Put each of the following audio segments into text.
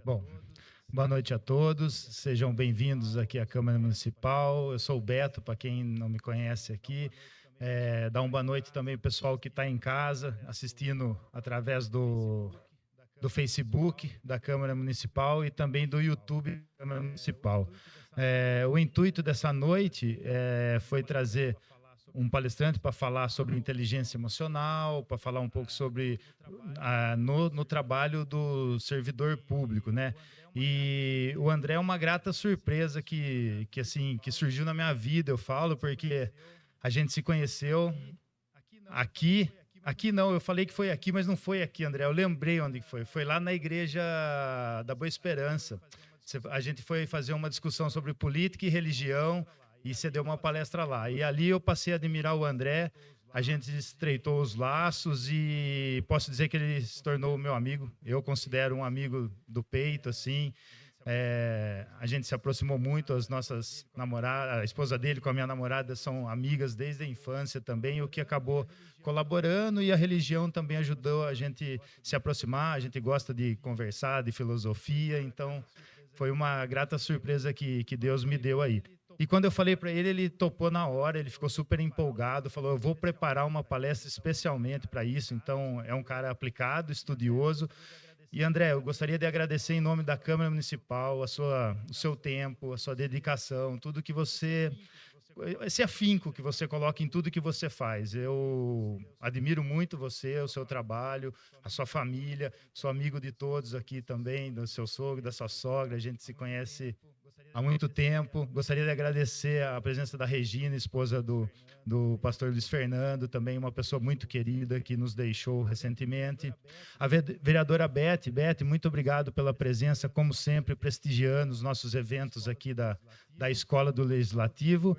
Bom, boa noite a todos, sejam bem-vindos aqui à Câmara Municipal. Eu sou o Beto, para quem não me conhece aqui. Dá uma boa noite também para o pessoal que está em casa, assistindo através do Facebook da Câmara Municipal e também do YouTube da Câmara Municipal. O intuito dessa noite foi trazer um palestrante para falar sobre inteligência emocional, para falar um pouco sobre no trabalho do servidor público, né? E o André é uma grata surpresa que surgiu na minha vida, eu falo, porque a gente se conheceu aqui. Aqui não, eu falei que foi aqui, mas não foi aqui, André. Eu lembrei onde foi. Foi lá na igreja da Boa Esperança. A gente foi fazer uma discussão sobre política e religião e você deu uma palestra lá. E ali eu passei a admirar o André, a gente estreitou os laços e posso dizer que ele se tornou meu amigo. Eu considero um amigo do peito, assim. A gente se aproximou muito, as nossas namoradas, a esposa dele com a minha namorada são amigas desde a infância também, o que acabou colaborando, e a religião também ajudou a gente se aproximar. A gente gosta de conversar, de filosofia, então foi uma grata surpresa que Deus me deu aí. E quando eu falei para ele, ele topou na hora, ele ficou super empolgado, falou, eu vou preparar uma palestra especialmente para isso. Então, é um cara aplicado, estudioso. E, André, eu gostaria de agradecer em nome da Câmara Municipal o seu tempo, a sua dedicação, tudo que você... esse afinco que você coloca em tudo que você faz. Eu admiro muito você, o seu trabalho, a sua família, sou amigo de todos aqui também, do seu sogro, da sua sogra, a gente se conhece há muito tempo. Gostaria de agradecer a presença da Regina, esposa do pastor Luiz Fernando, também uma pessoa muito querida que nos deixou recentemente. A vereadora Beth, muito obrigado pela presença, como sempre, prestigiando os nossos eventos aqui da Escola do Legislativo.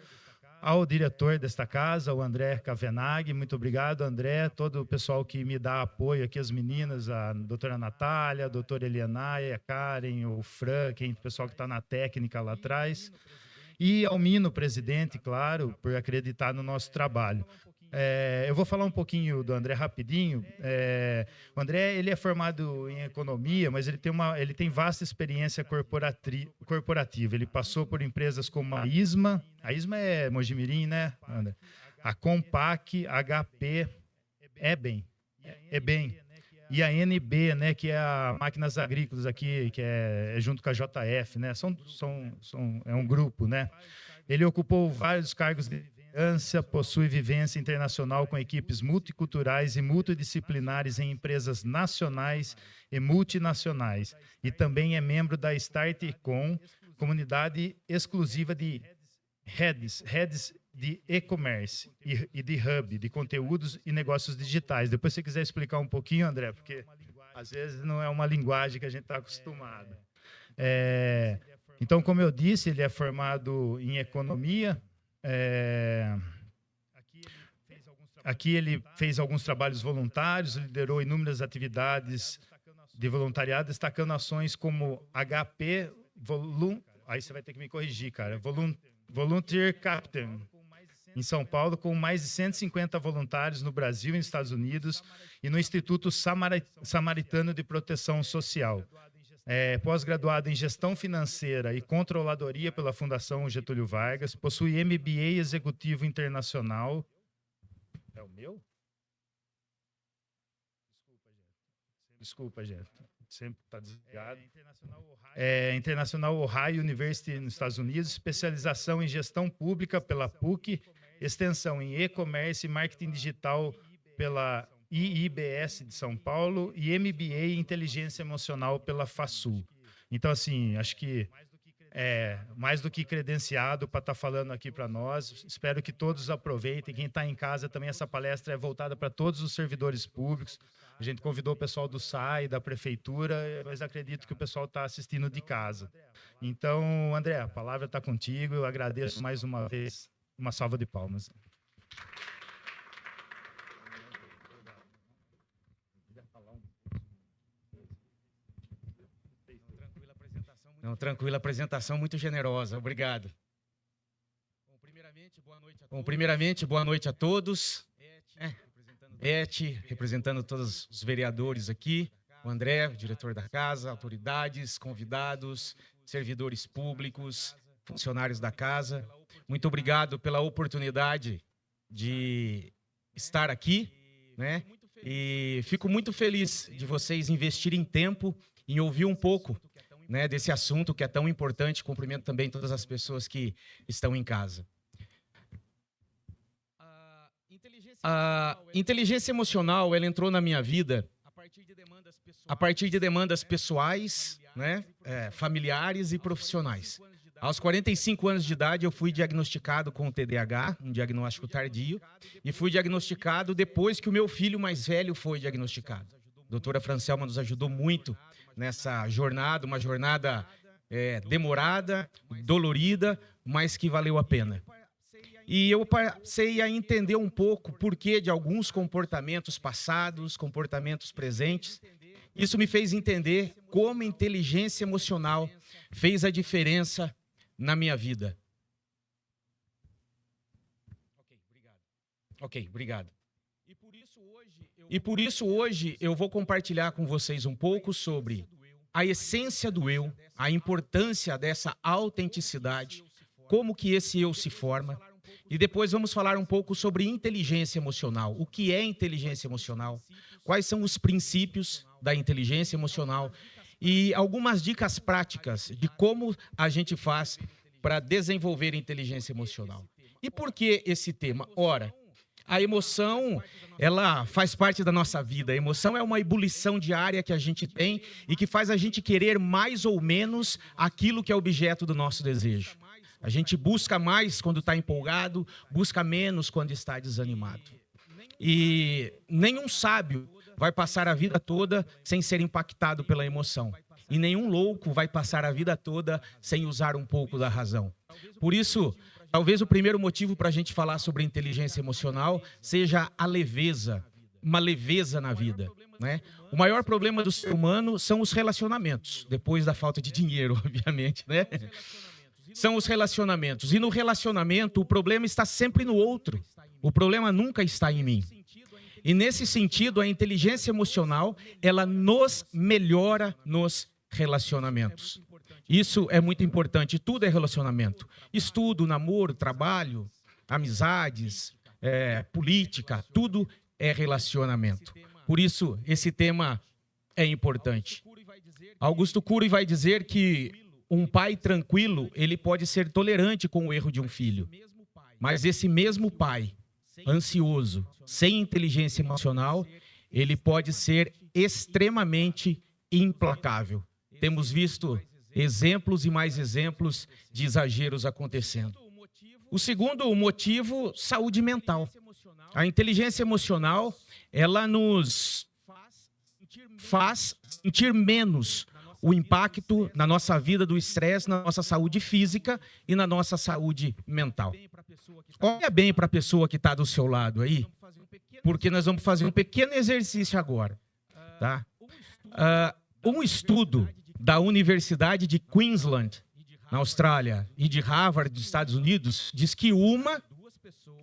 Ao diretor desta casa, o André Cavenaghi, muito obrigado, André, todo o pessoal que me dá apoio aqui, as meninas, a doutora Natália, a doutora Elianaia, a Karen, o Fran, o pessoal que está na técnica lá atrás, e ao Mino, presidente, claro, por acreditar no nosso trabalho. Eu vou falar um pouquinho do André rapidinho. O André, ele é formado em economia, mas ele tem vasta experiência corporativa. Ele passou por empresas como a ISMA é Mojimirim, né, André? A Compaq, HP, EBEM, e a NB, né, que é a Máquinas Agrícolas aqui, que é junto com a JF, né? É um grupo, né? Ele ocupou vários cargos de liderança, possui vivência internacional com equipes multiculturais e multidisciplinares em empresas nacionais e multinacionais, e também é membro da StartCom, comunidade exclusiva de heads de e-commerce e de hub, de conteúdos e negócios digitais. Depois, se você quiser explicar um pouquinho, André, porque às vezes não é uma linguagem que a gente está acostumado. Então, como eu disse, ele é formado em economia. Aqui ele fez alguns trabalhos voluntários, liderou inúmeras atividades de voluntariado, destacando ações como HP, aí você vai ter que me corrigir, cara, Volunteer Captain, em São Paulo, com mais de 150 voluntários no Brasil e nos Estados Unidos, e no Instituto Samaritano de Proteção Social. Pós-graduado em Gestão Financeira e Controladoria pela Fundação Getúlio Vargas, possui MBA Executivo Internacional. É o meu? Desculpa, Jeff. Sempre está desligado. Internacional Ohio University nos Estados Unidos, especialização em Gestão Pública pela PUC, extensão em E-Commerce e Marketing Digital pela IIBS de São Paulo e MBA em Inteligência Emocional pela FASUL. Então, assim, acho que mais do que credenciado para estar falando aqui para nós. Espero que todos aproveitem. Quem está em casa também, essa palestra é voltada para todos os servidores públicos. A gente convidou o pessoal do SAI, da prefeitura, mas acredito que o pessoal está assistindo de casa. Então, André, a palavra está contigo. Eu agradeço mais uma vez. Uma salva de palmas. Não, tranquila, apresentação muito generosa. Obrigado. Bom, primeiramente, boa noite a todos. Beth, representando todos os vereadores aqui. o André, o diretor da casa, autoridades, convidados, servidores públicos, funcionários da casa. Muito obrigado pela oportunidade de estar aqui, né? E fico muito feliz de vocês investirem tempo em ouvir um pouco, né, desse assunto que é tão importante. Cumprimento também todas as pessoas que estão em casa. A inteligência emocional, ela entrou na minha vida a partir de demandas pessoais, né, familiares e profissionais. Aos 45 anos de idade, eu fui diagnosticado com TDAH, um diagnóstico tardio, e fui diagnosticado depois que o meu filho mais velho foi diagnosticado. A doutora Francelma nos ajudou muito nessa jornada, uma jornada demorada, dolorida, mas que valeu a pena. E eu passei a entender um pouco o porquê de alguns comportamentos passados, comportamentos presentes. Isso me fez entender como a inteligência emocional fez a diferença na minha vida. Ok, obrigado. E por isso hoje eu vou compartilhar com vocês um pouco sobre a essência do eu, a importância dessa autenticidade, como que esse eu se forma. E depois vamos falar um pouco sobre inteligência emocional. O que é inteligência emocional? Quais são os princípios da inteligência emocional? E algumas dicas práticas de como a gente faz para desenvolver inteligência emocional. E por que esse tema? Ora, a emoção, ela faz parte da nossa vida. A emoção é uma ebulição diária que a gente tem e que faz a gente querer mais ou menos aquilo que é objeto do nosso desejo. A gente busca mais quando está empolgado, busca menos quando está desanimado. E nenhum sábio vai passar a vida toda sem ser impactado pela emoção. E nenhum louco vai passar a vida toda sem usar um pouco da razão. Por isso, talvez o primeiro motivo para a gente falar sobre inteligência emocional seja a leveza, uma leveza na vida, né? O maior problema do ser humano são os relacionamentos, depois da falta de dinheiro, obviamente, né? São os relacionamentos. E no relacionamento, o problema está sempre no outro. O problema nunca está em mim. E nesse sentido, a inteligência emocional, ela nos melhora nos relacionamentos. Isso é muito importante. Tudo é relacionamento. Estudo, namoro, trabalho, amizades, política, tudo é relacionamento. Por isso, esse tema é importante. Augusto Cury vai dizer que um pai tranquilo, ele pode ser tolerante com o erro de um filho. Mas esse mesmo pai, ansioso, sem inteligência emocional, ele pode ser extremamente implacável. Temos visto exemplos e mais exemplos de exageros acontecendo. O segundo motivo, saúde mental. A inteligência emocional, ela nos faz sentir menos o impacto na nossa vida do estresse, na nossa saúde física e na nossa saúde mental. Olha bem para a pessoa que está do seu lado aí, porque nós vamos fazer um pequeno exercício agora. Tá? Um estudo da Universidade de Queensland, na Austrália, e de Harvard, dos Estados Unidos, diz que uma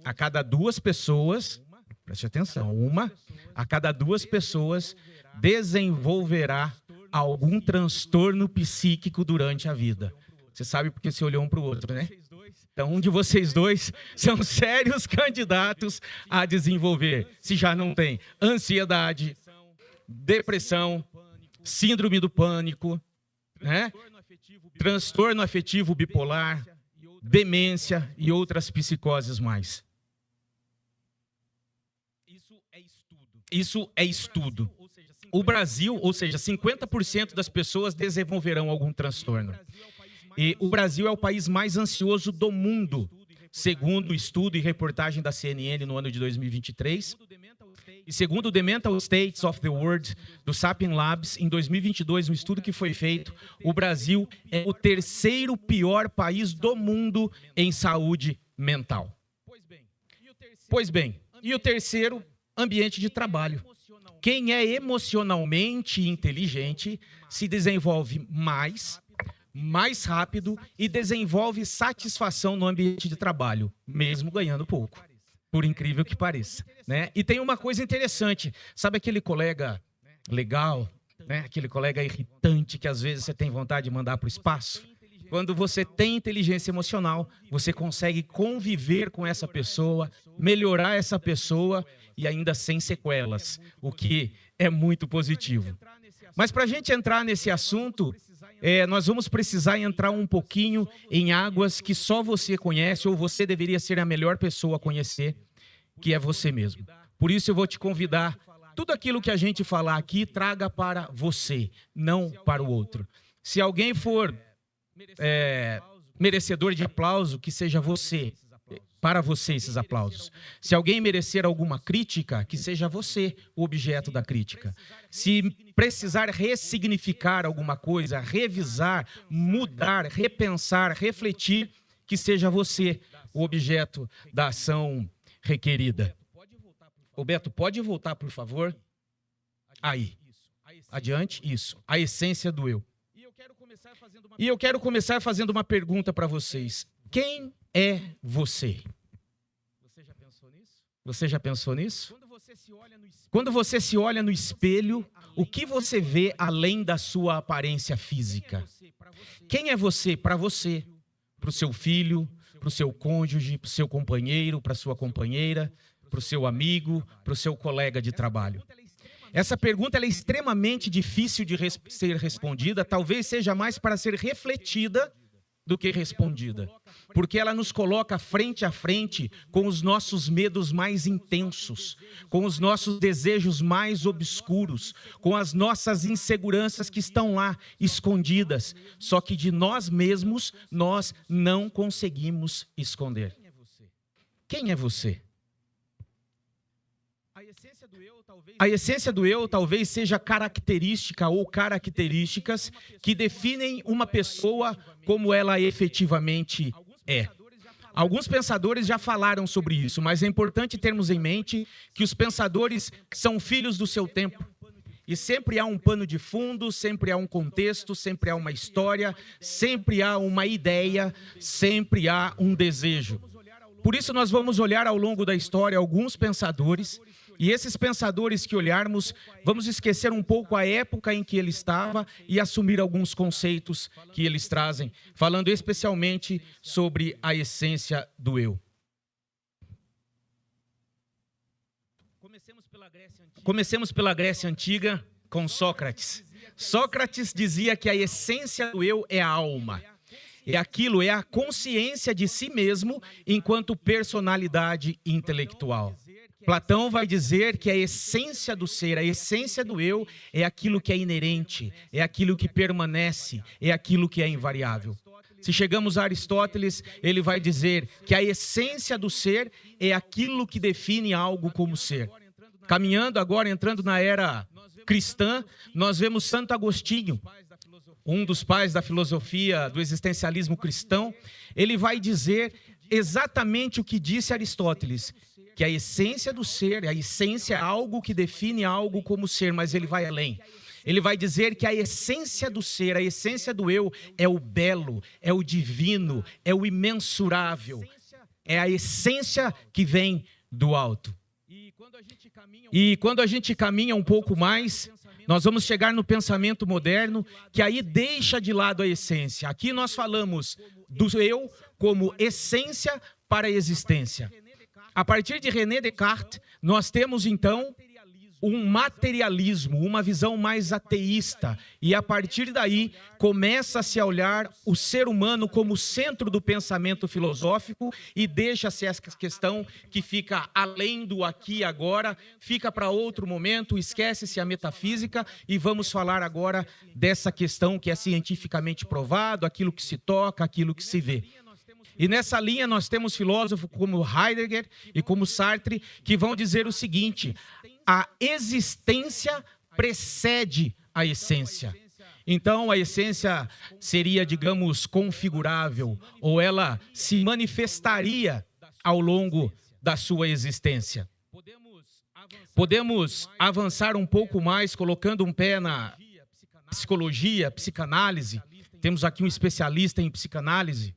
a cada duas pessoas, preste atenção, uma a cada duas pessoas desenvolverá algum transtorno psíquico durante a vida. Você sabe porque você olhou um para o outro, né? Então, um de vocês dois são sérios candidatos a desenvolver, se já não tem, ansiedade, depressão, síndrome do pânico, né? Transtorno afetivo bipolar, demência e outras psicoses mais. Isso é estudo. O Brasil, ou seja, 50% das pessoas desenvolverão algum transtorno. E o Brasil é o país mais ansioso do mundo, segundo o estudo e reportagem da CNN no ano de 2023. E segundo o The Mental States of the World, do Sapien Labs, em 2022, um estudo que foi feito, o Brasil é o terceiro pior país do mundo em saúde mental. Pois bem, e o terceiro, ambiente de trabalho. Quem é emocionalmente inteligente se desenvolve mais rápido e desenvolve satisfação no ambiente de trabalho, mesmo ganhando pouco, por incrível que pareça, né? E tem uma coisa interessante, sabe aquele colega legal, né? Aquele colega irritante que às vezes você tem vontade de mandar para o espaço. Quando você tem inteligência emocional, você consegue conviver com essa pessoa, melhorar essa pessoa e ainda sem sequelas, o que é muito positivo. Mas para a gente entrar nesse assunto, nós vamos precisar entrar um pouquinho em águas que só você conhece ou você deveria ser a melhor pessoa a conhecer, que é você mesmo. Por isso eu vou te convidar, tudo aquilo que a gente falar aqui, traga para você, não para o outro. Se alguém for merecedor de aplauso, que seja você, para você esses aplausos. Se alguém merecer alguma crítica, que seja você o objeto da crítica. Se precisar ressignificar alguma coisa, revisar, mudar, repensar, refletir, que seja você o objeto da ação requerida. Roberto, pode voltar, por favor? Aí. Adiante, isso. A essência do eu. E eu quero começar fazendo uma pergunta para vocês. Quem é você? Você já pensou nisso? Quando você se olha no espelho, o que você vê além da sua aparência física? Quem é você para você? Para o seu filho, para o seu cônjuge, para o seu companheiro, para a sua companheira, para o seu amigo, para o seu colega de trabalho? Essa pergunta ela é extremamente difícil de ser respondida, talvez seja mais para ser refletida do que respondida, porque ela nos coloca frente a frente com os nossos medos mais intensos, com os nossos desejos mais obscuros, com as nossas inseguranças que estão lá escondidas, só que de nós mesmos nós não conseguimos esconder. Quem é você? A essência do eu talvez seja característica ou características que definem uma pessoa como ela efetivamente é. Alguns pensadores já falaram sobre isso, mas é importante termos em mente que os pensadores são filhos do seu tempo. E sempre há um pano de fundo, sempre há um contexto, sempre há uma história, sempre há uma ideia, sempre há um desejo. Por isso nós vamos olhar ao longo da história alguns pensadores. E esses pensadores que olharmos, vamos esquecer um pouco a época em que ele estava e assumir alguns conceitos que eles trazem, falando especialmente sobre a essência do eu. Comecemos pela Grécia Antiga com Sócrates. Sócrates dizia que a essência do eu é a alma. É aquilo, é a consciência de si mesmo enquanto personalidade intelectual. Platão vai dizer que a essência do ser, a essência do eu, é aquilo que é inerente, é aquilo que permanece, é aquilo que é invariável. Se chegamos a Aristóteles, ele vai dizer que a essência do ser é aquilo que define algo como ser. Caminhando agora, entrando na era cristã, nós vemos Santo Agostinho, um dos pais da filosofia do existencialismo cristão. Ele vai dizer exatamente o que disse Aristóteles, que a essência do ser, a essência é algo que define algo como ser, mas ele vai além. Ele vai dizer que a essência do ser, a essência do eu, é o belo, é o divino, é o imensurável. É a essência que vem do alto. E quando a gente caminha um pouco mais, nós vamos chegar no pensamento moderno, que aí deixa de lado a essência. Aqui nós falamos do eu como essência para a existência. A partir de René Descartes, nós temos então um materialismo, uma visão mais ateísta. E a partir daí, começa-se a olhar o ser humano como centro do pensamento filosófico e deixa-se essa questão que fica além do aqui e agora, fica para outro momento, esquece-se a metafísica e vamos falar agora dessa questão que é cientificamente provado, aquilo que se toca, aquilo que se vê. E nessa linha nós temos filósofos como Heidegger e como Sartre que vão dizer o seguinte: a existência precede a essência. Então a essência seria, digamos, configurável, ou ela se manifestaria ao longo da sua existência. Podemos avançar um pouco mais colocando um pé na psicologia, psicanálise. Temos aqui um especialista em psicanálise.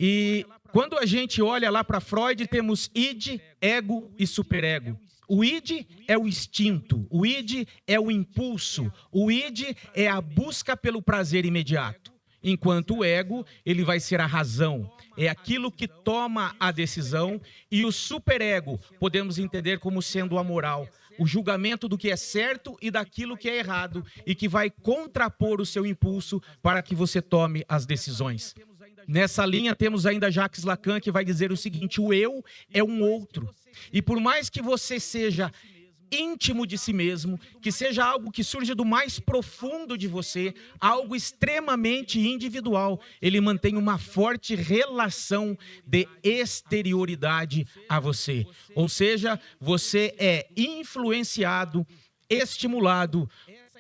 E quando a gente olha lá para Freud, temos id, ego e superego. O id é o instinto, o id é o impulso, o id é a busca pelo prazer imediato. Enquanto o ego, ele vai ser a razão, é aquilo que toma a decisão, e o superego podemos entender como sendo a moral, o julgamento do que é certo e daquilo que é errado, e que vai contrapor o seu impulso para que você tome as decisões. Nessa linha temos ainda Jacques Lacan, que vai dizer o seguinte: o eu é um outro, e por mais que você seja íntimo de si mesmo, que seja algo que surge do mais profundo de você, algo extremamente individual, ele mantém uma forte relação de exterioridade a você. Ou seja, você é influenciado, estimulado,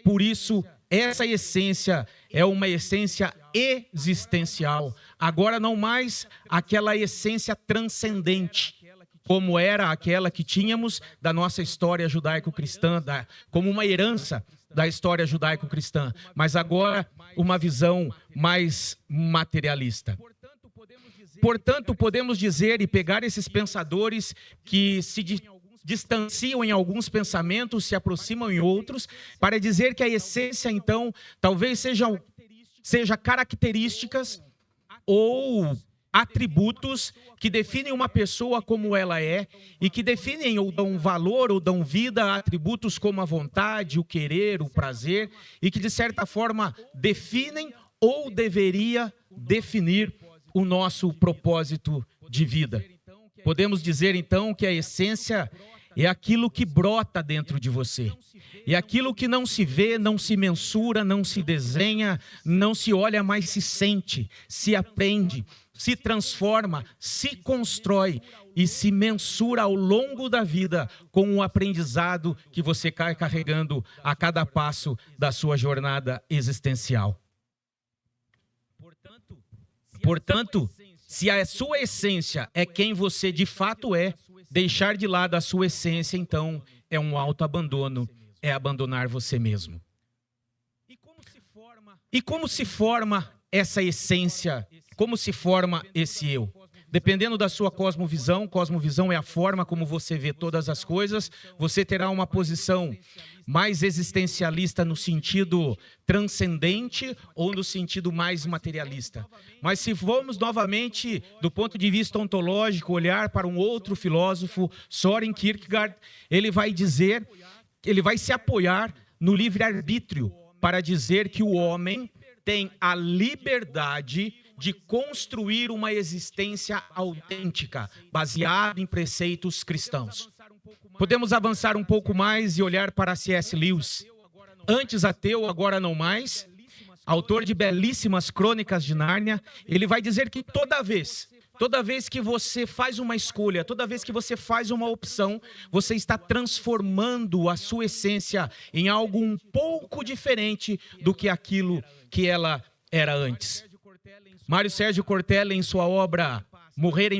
por isso essa essência é uma essência existencial. Agora não mais aquela essência transcendente, como era aquela que tínhamos da nossa história judaico-cristã, como uma herança da história judaico-cristã, mas agora uma visão mais materialista. Portanto, podemos dizer e pegar esses pensadores que se distanciam em alguns pensamentos, se aproximam em outros, para dizer que a essência, então, talvez seja características ou atributos que definem uma pessoa como ela é e que definem ou dão valor ou dão vida a atributos como a vontade, o querer, o prazer, e que de certa forma definem ou deveria definir o nosso propósito de vida. Podemos dizer então que a essência é aquilo que brota dentro de você. É aquilo que não se vê, não se mensura, não se desenha, não se olha, mas se sente, se aprende, se transforma, se constrói e se mensura ao longo da vida com o aprendizado que você cai carregando a cada passo da sua jornada existencial. Portanto, se a sua essência é quem você de fato é, deixar de lado a sua essência, então, é um autoabandono, é abandonar você mesmo. E como se forma essa essência? Como se forma esse eu? Dependendo da sua cosmovisão, cosmovisão é a forma como você vê todas as coisas, você terá uma posição mais existencialista no sentido transcendente ou no sentido mais materialista. Mas se formos novamente, do ponto de vista ontológico, olhar para um outro filósofo, Søren Kierkegaard, ele vai dizer, ele vai se apoiar no livre-arbítrio para dizer que o homem tem a liberdade de construir uma existência autêntica, baseada em preceitos cristãos. Podemos avançar um pouco mais e olhar para C.S. Lewis. Antes ateu, agora não mais, autor de belíssimas Crônicas de Nárnia, ele vai dizer que toda vez que você faz uma escolha, toda vez que você faz uma opção, você está transformando a sua essência em algo um pouco diferente do que aquilo que ela era antes. Mário Sérgio Cortella, em sua obra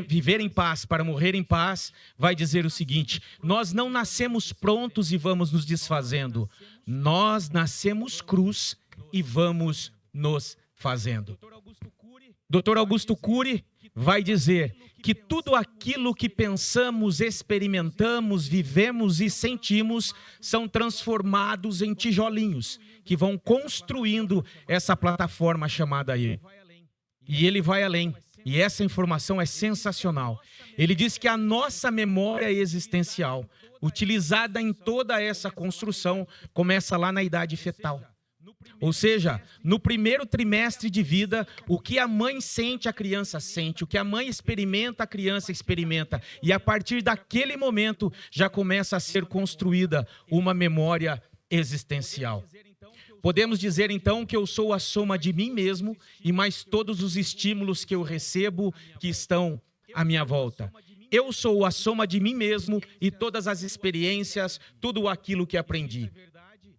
Viver em Paz para Morrer em Paz, vai dizer o seguinte: nós não nascemos prontos e vamos nos desfazendo, nós nascemos crus e vamos nos fazendo. Dr. Augusto Cury vai dizer que tudo aquilo que pensamos, experimentamos, vivemos e sentimos são transformados em tijolinhos que vão construindo essa plataforma chamada eu. E ele vai além. E essa informação é sensacional. Ele diz que a nossa memória existencial, utilizada em toda essa construção, começa lá na idade fetal. Ou seja, no primeiro trimestre de vida, o que a mãe sente, a criança sente. O que a mãe experimenta, a criança experimenta. E a partir daquele momento, já começa a ser construída uma memória existencial. Podemos dizer, então, que eu sou a soma de mim mesmo e mais todos os estímulos que eu recebo que estão à minha volta. Eu sou a soma de mim mesmo e todas as experiências, tudo aquilo que aprendi.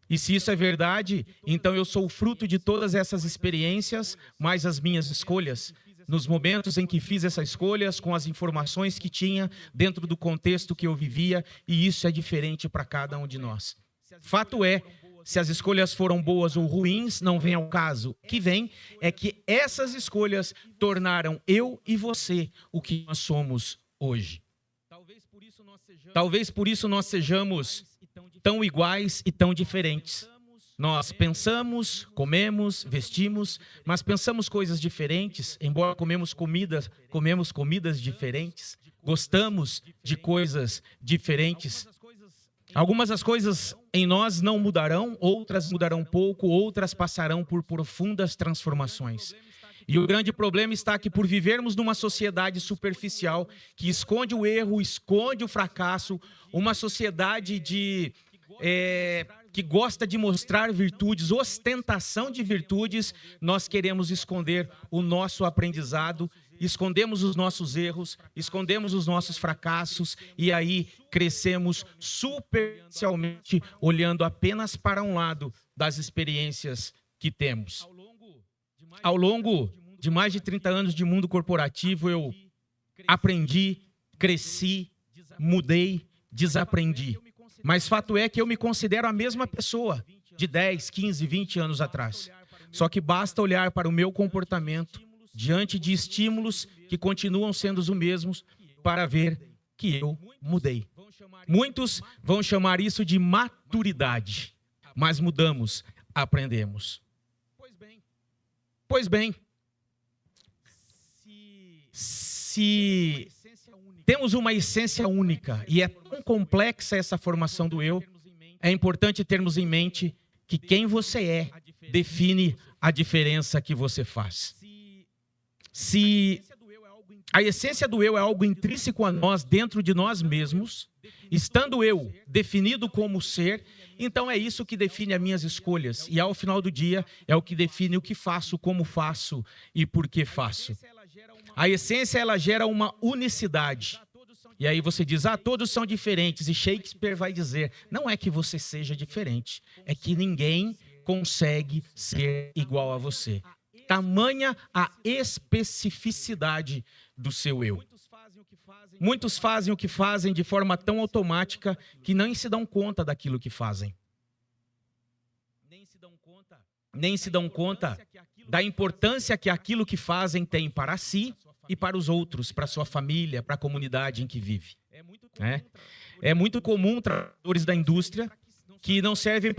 E se isso é verdade, então eu sou o fruto de todas essas experiências, mais as minhas escolhas. Nos momentos em que fiz essas escolhas, com as informações que tinha, dentro do contexto que eu vivia, e isso é diferente para cada um de nós. Fato é, se as escolhas foram boas ou ruins, não vem ao caso. O que vem é que essas escolhas tornaram eu e você o que nós somos hoje. Talvez por isso nós sejamos tão iguais e tão diferentes. Nós pensamos, comemos, vestimos, mas pensamos coisas diferentes, embora comemos comidas diferentes, gostamos de coisas diferentes. Algumas das coisas em nós não mudarão, outras mudarão pouco, outras passarão por profundas transformações. E o grande problema está que por vivermos numa sociedade superficial, que esconde o erro, esconde o fracasso, uma sociedade que gosta de mostrar virtudes, ostentação de virtudes, nós queremos esconder o nosso aprendizado, escondemos os nossos erros, escondemos os nossos fracassos e aí crescemos superficialmente, olhando apenas para um lado das experiências que temos. Ao longo de mais de 30 anos de mundo corporativo, eu aprendi, cresci, mudei, desaprendi. Mas fato é que eu me considero a mesma pessoa de 10, 15, 20 anos atrás. Só que basta olhar para o meu comportamento diante de estímulos que continuam sendo os mesmos para ver que eu mudei. Muitos vão chamar isso de maturidade, mas mudamos, aprendemos. Pois bem, se temos uma essência única e é tão complexa essa formação do eu, é importante termos em mente que quem você é define a diferença que você faz. Se a essência do eu é algo intrínseco a nós, dentro de nós mesmos, estando eu definido como ser, então é isso que define as minhas escolhas. E ao final do dia, é o que define o que faço, como faço e por que faço. A essência, ela gera uma unicidade. E aí você diz, todos são diferentes. E Shakespeare vai dizer, não é que você seja diferente, é que ninguém consegue ser igual a você. Tamanha a especificidade do seu eu. Muitos fazem o que fazem de forma tão automática que nem se dão conta daquilo que fazem. Nem se dão conta da importância que aquilo que fazem tem para si e para os outros, para a sua família, para a comunidade em que vive. É muito comum trabalhadores da indústria que não sabem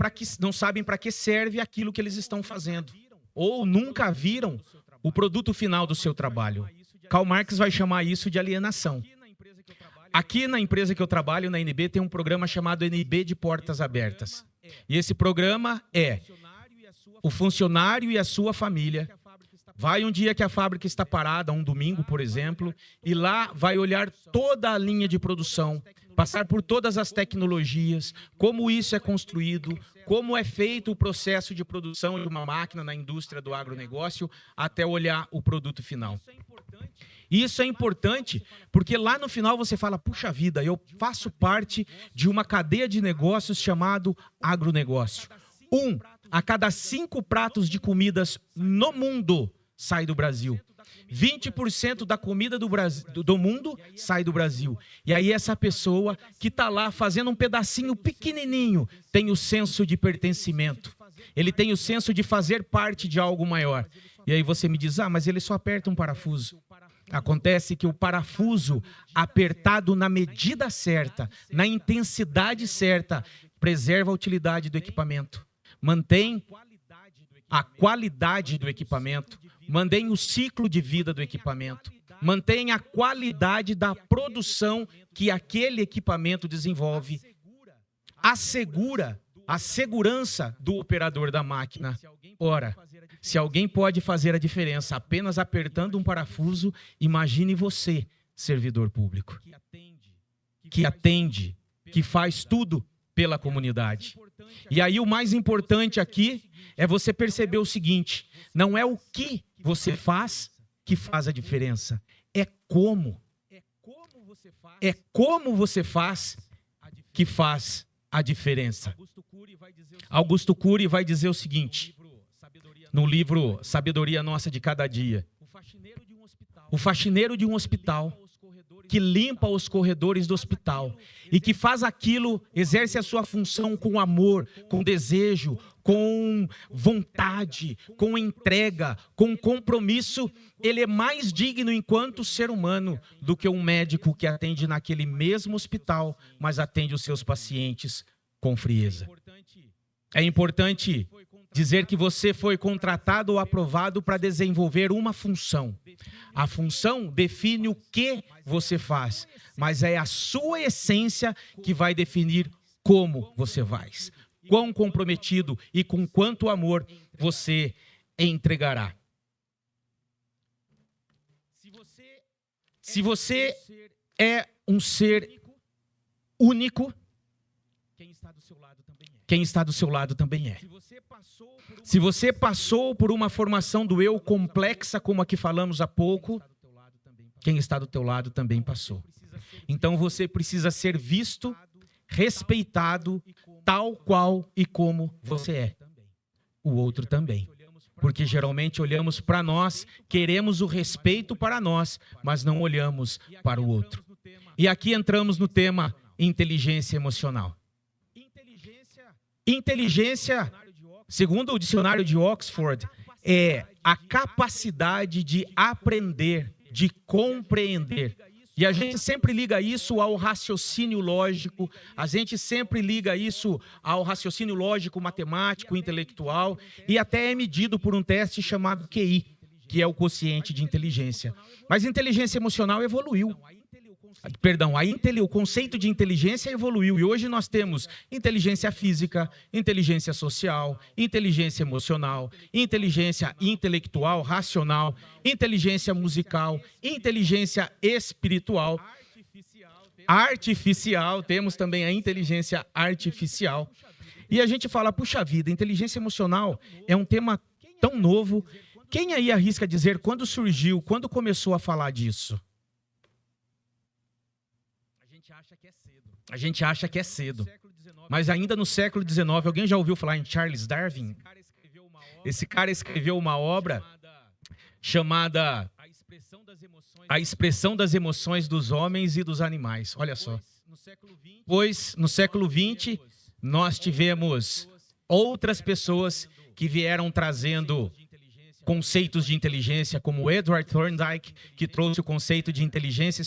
para que serve aquilo que eles estão fazendo, ou nunca viram o produto final do seu trabalho. Karl Marx vai chamar isso de alienação. Aqui na empresa que eu trabalho, na NB, tem um programa chamado NB de Portas Abertas. E esse programa é o funcionário e a sua família vai um dia que a fábrica está parada, um domingo, por exemplo, e lá vai olhar toda a linha de produção, passar por todas as tecnologias, como isso é construído, como é feito o processo de produção de uma máquina na indústria do agronegócio, até olhar o produto final. Isso é importante porque lá no final você fala, puxa vida, eu faço parte de uma cadeia de negócios chamado agronegócio. 1 a cada 5 pratos de comidas no mundo sai do Brasil. 20% da comida do mundo sai do Brasil. E aí essa pessoa que está lá fazendo um pedacinho pequenininho tem o senso de pertencimento. Ele tem o senso de fazer parte de algo maior. E aí você me diz, mas ele só aperta um parafuso. Acontece que o parafuso apertado na medida certa, na intensidade certa, preserva a utilidade do equipamento. Mantém a qualidade do equipamento, mantém o ciclo de vida do equipamento, mantém a qualidade da produção que aquele equipamento desenvolve, assegura a segurança do operador da máquina. Ora, se alguém pode fazer a diferença apenas apertando um parafuso, imagine você, servidor público, que atende, que faz tudo pela comunidade. E aí o mais importante aqui é você perceber o seguinte, não é o que você faz que faz a diferença, é como. É como você faz que faz a diferença. Augusto Cury vai dizer o seguinte, no livro Sabedoria Nossa de Cada Dia, o faxineiro de um hospital que limpa os corredores do hospital e que faz aquilo, exerce a sua função com amor, com desejo, com vontade, com entrega, com compromisso, ele é mais digno enquanto ser humano do que um médico que atende naquele mesmo hospital, mas atende os seus pacientes com frieza. É importante dizer que você foi contratado ou aprovado para desenvolver uma função. A função define o que você faz, mas é a sua essência que vai definir como você faz. Quão comprometido e com quanto amor você entregará. Se você é um ser único, quem está do seu lado também é. Se você passou por uma formação do eu complexa, como a que falamos há pouco, quem está do teu lado também passou. Então você precisa ser visto, respeitado, tal qual e como você é. O outro também. Porque geralmente olhamos para nós, queremos o respeito para nós, mas não olhamos para o outro. E aqui entramos no tema inteligência emocional. Inteligência, segundo o dicionário de Oxford, é a capacidade de aprender, de compreender. E a gente sempre liga isso ao raciocínio lógico, a gente sempre liga isso ao raciocínio lógico, matemático, intelectual, e até é medido por um teste chamado QI, que é o quociente de inteligência. Mas inteligência emocional evoluiu. Perdão, o conceito de inteligência evoluiu e hoje nós temos inteligência física, inteligência social, inteligência emocional, inteligência intelectual, racional, inteligência musical, inteligência espiritual, artificial, temos também a inteligência artificial. E a gente fala, puxa vida, inteligência emocional é um tema tão novo. Quem aí arrisca dizer quando surgiu, quando começou a falar disso? A gente acha que é cedo, mas ainda no século XIX, alguém já ouviu falar em Charles Darwin? Esse cara escreveu uma obra chamada A Expressão das Emoções dos Homens e dos Animais. Olha só. Pois no século XX, nós tivemos outras pessoas que vieram trazendo conceitos de inteligência, como Edward Thorndike, que trouxe o conceito de inteligência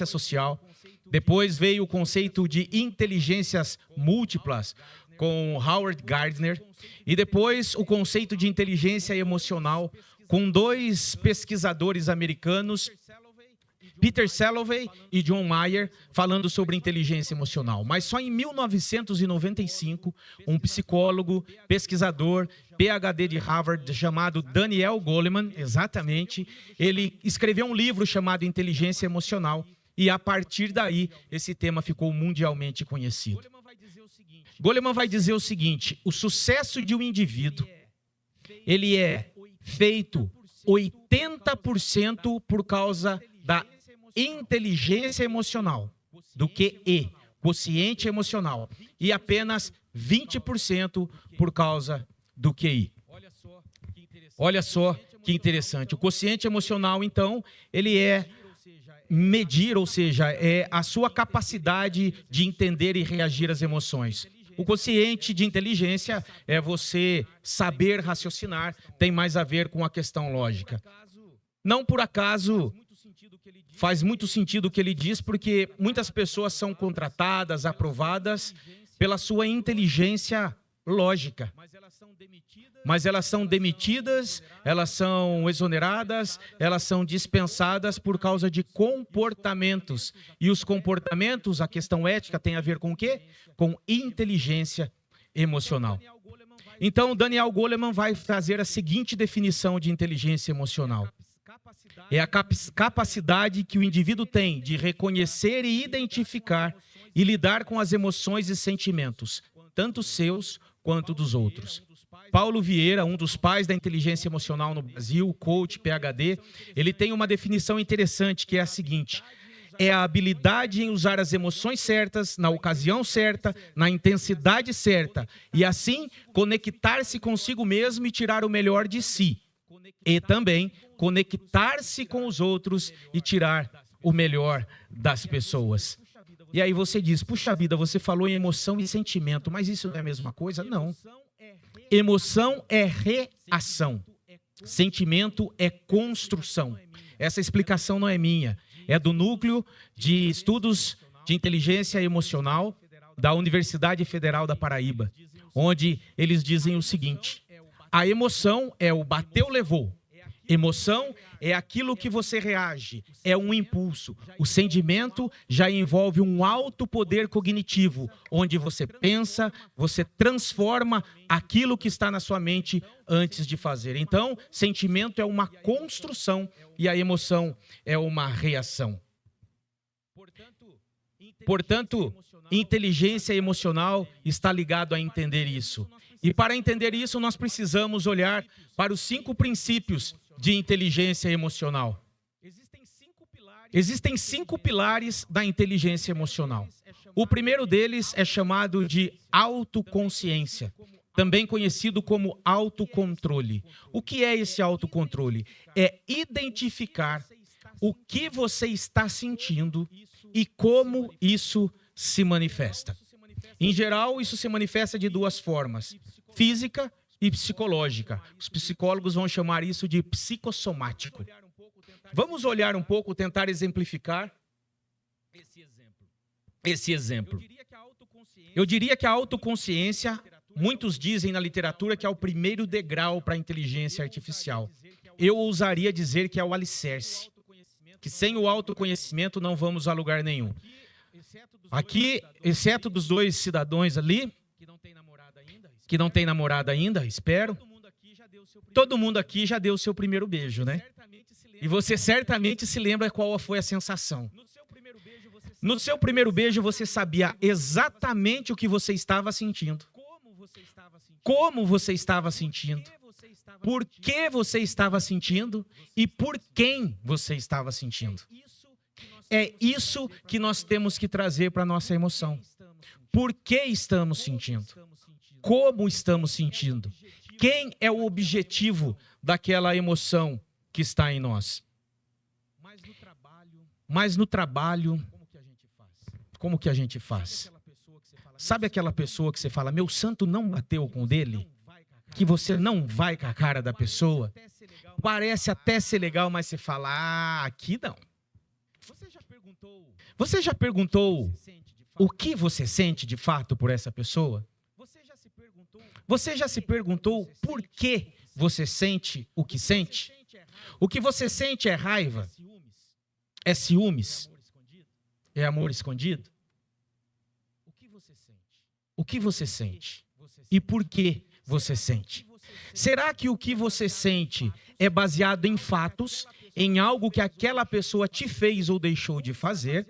social. Depois veio o conceito de inteligências múltiplas, com Howard Gardner. E depois o conceito de inteligência emocional, com dois pesquisadores americanos, Peter Salovey e John Mayer, falando sobre inteligência emocional. Mas só em 1995, um psicólogo, pesquisador, PhD de Harvard, chamado Daniel Goleman, exatamente, ele escreveu um livro chamado Inteligência Emocional, e a partir daí, esse tema ficou mundialmente conhecido. Goleman vai dizer o seguinte, o sucesso de um indivíduo, ele é feito 80% por causa da inteligência emocional, do QE, quociente emocional, e apenas 20% por causa do QI. Olha só que interessante. O quociente emocional, então, ele é medir, ou seja, é a sua capacidade de entender e reagir às emoções. O quociente de inteligência é você saber raciocinar, tem mais a ver com a questão lógica. Não por acaso faz muito sentido o que ele diz, porque muitas pessoas são contratadas, aprovadas pela sua inteligência lógica. Mas elas são demitidas, elas são exoneradas, elas são dispensadas por causa de comportamentos. E os comportamentos, a questão ética, tem a ver com o quê? Com inteligência emocional. Então, Daniel Goleman vai trazer a seguinte definição de inteligência emocional. É a capacidade que o indivíduo tem de reconhecer e identificar e lidar com as emoções e sentimentos, tanto seus quanto dos outros. Paulo Vieira, um dos pais da inteligência emocional no Brasil, coach, PhD, ele tem uma definição interessante que é a seguinte: é a habilidade em usar as emoções certas, na ocasião certa, na intensidade certa, e assim conectar-se consigo mesmo e tirar o melhor de si. E também conectar-se com os outros e tirar o melhor das pessoas. E aí você diz, puxa vida, você falou em emoção e sentimento, mas isso não é a mesma coisa? Não. Emoção é reação. Sentimento é construção. Essa explicação não é minha, é do Núcleo de Estudos de Inteligência Emocional da Universidade Federal da Paraíba, onde eles dizem o seguinte: a emoção é o bateu, levou. Emoção é aquilo que você reage, é um impulso. O sentimento já envolve um alto poder cognitivo, onde você pensa, você transforma aquilo que está na sua mente antes de fazer. Então, sentimento é uma construção e a emoção é uma reação. Portanto, inteligência emocional está ligado a entender isso. E para entender isso, nós precisamos olhar para os 5 princípios de inteligência emocional. Existem 5 pilares da inteligência emocional. O primeiro deles é chamado de autoconsciência, também conhecido como autocontrole. O que é esse autocontrole? É identificar o que você está sentindo e como isso se manifesta. Em geral, isso se manifesta de 2 formas: física e psicológica. Os psicólogos vão chamar isso de psicossomático. Vamos olhar um pouco, tentar exemplificar esse exemplo. Eu diria que a autoconsciência, muitos dizem na literatura que é o primeiro degrau para a inteligência artificial. Eu ousaria dizer que é o alicerce, que sem o autoconhecimento não vamos a lugar nenhum. Aqui, exceto dos 2 cidadãos ali, que não tem namorada ainda, espero. Todo mundo aqui já deu o seu primeiro beijo, né? E você certamente se lembra qual foi a sensação. No seu primeiro beijo, você sabia exatamente o que você estava sentindo. Como você estava sentindo. Por que você estava sentindo e por quem você estava sentindo. É isso que nós temos que trazer para a nossa emoção. Por que estamos sentindo? Como estamos sentindo? Quem é o objetivo daquela emoção que está em nós? Mas no trabalho, como que a gente faz? Sabe aquela pessoa que você fala, meu santo não bateu com o dele? Que você não vai com a cara da pessoa? Parece até ser legal, mas você fala, aqui não. Você já perguntou o que você sente de fato por essa pessoa? Você já se perguntou por que você sente o que sente? O que você sente é raiva? É ciúmes? É amor escondido? O que você sente? E por que você sente? Será que o que você sente é baseado em fatos, em algo que aquela pessoa te fez ou deixou de fazer,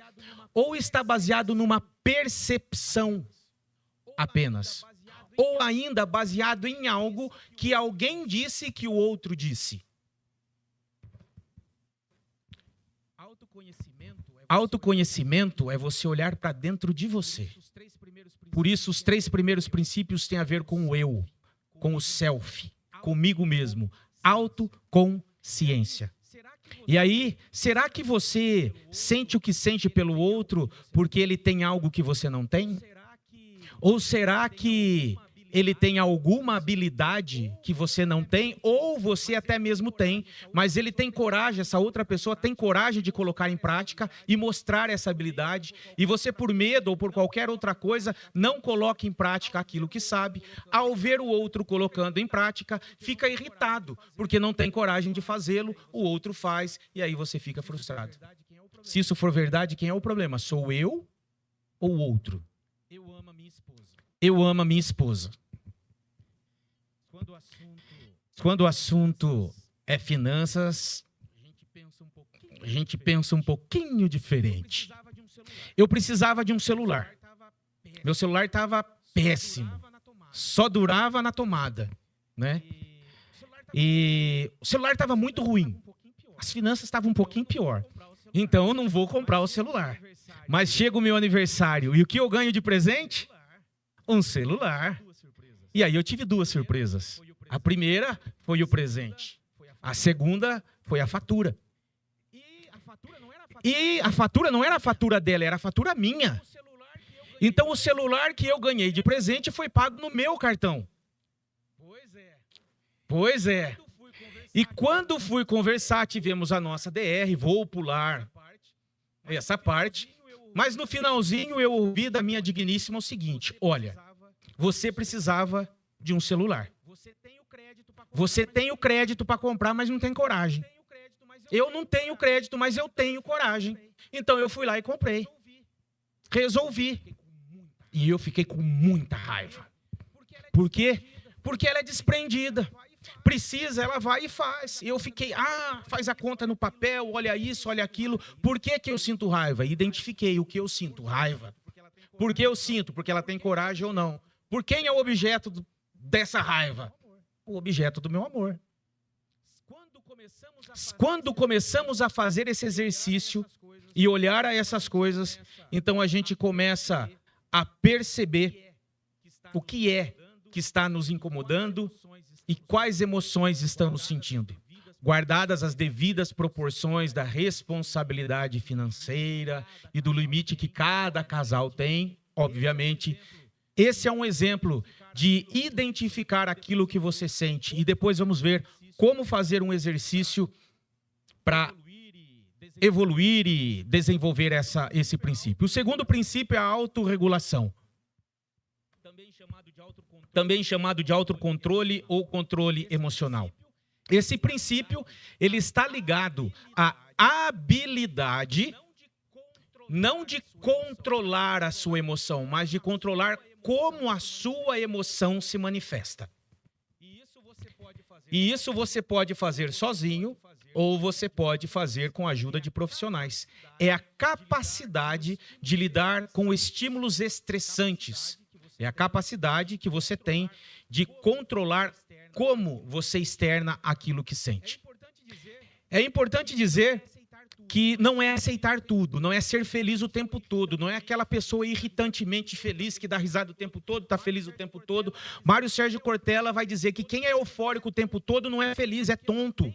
ou está baseado numa percepção apenas? Ou ainda baseado em algo que alguém disse que o outro disse? Autoconhecimento é você olhar para dentro de você. Por isso, os 3 primeiros princípios têm a ver com o eu, com o self, comigo mesmo. Autoconsciência. E aí, será que você sente o que sente pelo outro porque ele tem algo que você não tem? Ou será que ele tem alguma habilidade que você não tem, ou você até mesmo tem, mas ele tem coragem, essa outra pessoa tem coragem de colocar em prática e mostrar essa habilidade, e você por medo ou por qualquer outra coisa não coloca em prática aquilo que sabe, ao ver o outro colocando em prática, fica irritado, porque não tem coragem de fazê-lo, o outro faz, e aí você fica frustrado. Se isso for verdade, quem é o problema? Sou eu ou o outro? Eu amo a minha esposa. Quando o assunto é finanças, a gente pensa um pouquinho diferente. Eu precisava de um celular. Meu celular estava péssimo. Só durava na tomada, né? E o celular estava muito ruim. As finanças estavam um pouquinho pior. Então eu não vou comprar o celular. Mas chega o meu aniversário e o que eu ganho de presente? Um celular. E aí eu tive 2 surpresas. A primeira foi o presente. A segunda foi a fatura. E a fatura não era a fatura dela, era a fatura minha. Então o celular que eu ganhei de presente foi pago no meu cartão. Pois é. E quando fui conversar, tivemos a nossa DR, vou pular essa parte, mas no finalzinho eu ouvi da minha digníssima o seguinte: olha, você precisava de um celular. Você tem o crédito para comprar, mas não tem coragem. Eu não tenho crédito, mas eu tenho coragem. Então eu fui lá e comprei. Resolvi. E eu fiquei com muita raiva. Por quê? Porque ela é desprendida. Precisa, ela vai e faz. Eu fiquei, faz a conta no papel, olha isso, olha aquilo. Por que que eu sinto raiva? Identifiquei o que eu sinto, raiva. Por que eu sinto? Porque ela tem coragem ou não. Por quem é o objeto dessa raiva? O objeto do meu amor. Quando começamos a fazer esse exercício e olhar a essas coisas, então a gente começa a perceber o que é que está nos incomodando e quais emoções estamos sentindo, guardadas as devidas proporções da responsabilidade financeira e do limite que cada casal tem, obviamente. Esse é um exemplo de identificar aquilo que você sente. E depois vamos ver como fazer um exercício para evoluir e desenvolver esse princípio. O segundo princípio é a autorregulação, também chamado de autocontrole ou controle emocional. Esse princípio, ele está ligado à habilidade, não de controlar a sua emoção, mas de controlar como a sua emoção se manifesta. E isso você pode fazer sozinho ou você pode fazer com a ajuda de profissionais. É a capacidade de lidar com estímulos estressantes. É a capacidade que você tem de controlar como você externa aquilo que sente. É importante dizer que não é aceitar tudo, não é ser feliz o tempo todo, não é aquela pessoa irritantemente feliz que dá risada o tempo todo, está feliz o tempo todo. Mário Sérgio Cortella vai dizer que quem é eufórico o tempo todo não é feliz, é tonto.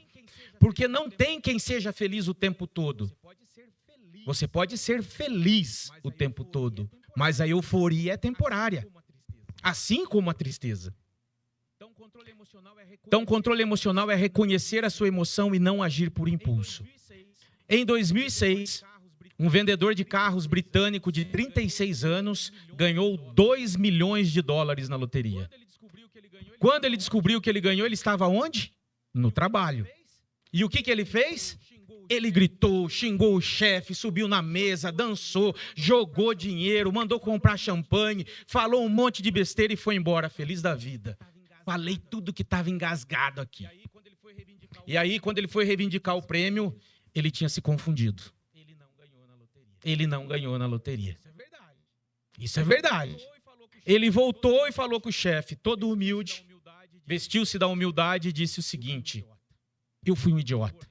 Porque não tem quem seja feliz o tempo todo. Você pode ser feliz o tempo todo, mas a euforia é temporária, assim como a tristeza. Então, controle emocional é reconhecer a sua emoção e não agir por impulso. Em 2006, um vendedor de carros britânico de 36 anos ganhou $2 milhões na loteria. Quando ele descobriu que ele ganhou, ele estava onde? No trabalho. E o que ele fez? Ele gritou, xingou o chefe, subiu na mesa, dançou, jogou dinheiro, mandou comprar champanhe, falou um monte de besteira e foi embora, feliz da vida. Falei tudo que estava engasgado aqui. E aí, quando ele foi reivindicar o prêmio, ele tinha se confundido. Ele não ganhou na loteria. Isso é verdade. Ele voltou e falou com o chefe, todo humilde, vestiu-se da humildade e disse o seguinte: eu fui um idiota.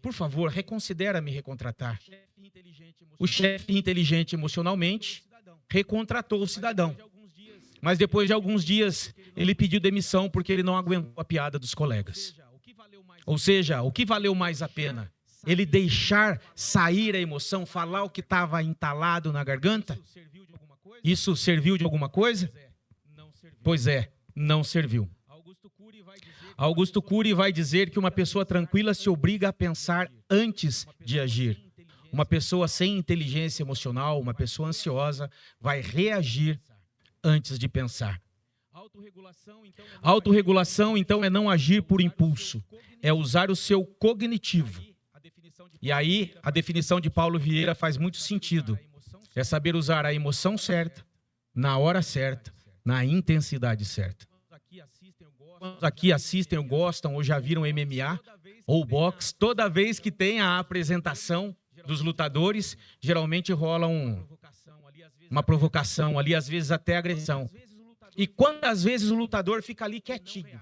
Por favor, reconsidera me recontratar. O chefe, inteligente emocionalmente, recontratou o cidadão. Mas depois de alguns dias, ele pediu demissão porque ele não aguentou a piada dos colegas. Ou seja, o que valeu mais a pena? Ele deixar sair a emoção, falar o que estava entalado na garganta? Isso serviu de alguma coisa? Pois é, não serviu. Augusto Cury vai dizer que uma pessoa tranquila se obriga a pensar antes de agir. Uma pessoa sem inteligência emocional, uma pessoa ansiosa, vai reagir antes de pensar. Autorregulação, então, é não agir por impulso, é usar o seu cognitivo. E aí, a definição de Paulo Vieira faz muito sentido. É saber usar a emoção certa, na hora certa, na intensidade certa. Aqui assistem ou gostam ou já viram MMA ou boxe, toda vez que tem a apresentação dos lutadores, geralmente rola uma provocação ali, às vezes até agressão. E quantas vezes o lutador fica ali quietinho?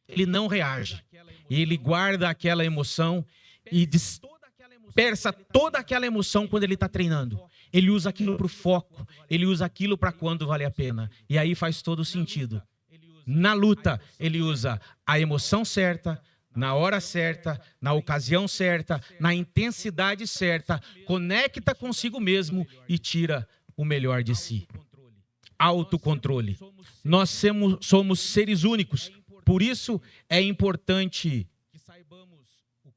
Ele não reage. Ele guarda aquela emoção e dispersa toda aquela emoção quando ele está treinando. Ele usa aquilo para o foco, ele usa aquilo para quando vale a pena. E aí faz todo sentido. Na luta, ele usa a emoção certa, na hora certa, na ocasião certa, na intensidade certa, conecta consigo mesmo e tira o melhor de si. Autocontrole. Nós somos seres únicos, por isso é importante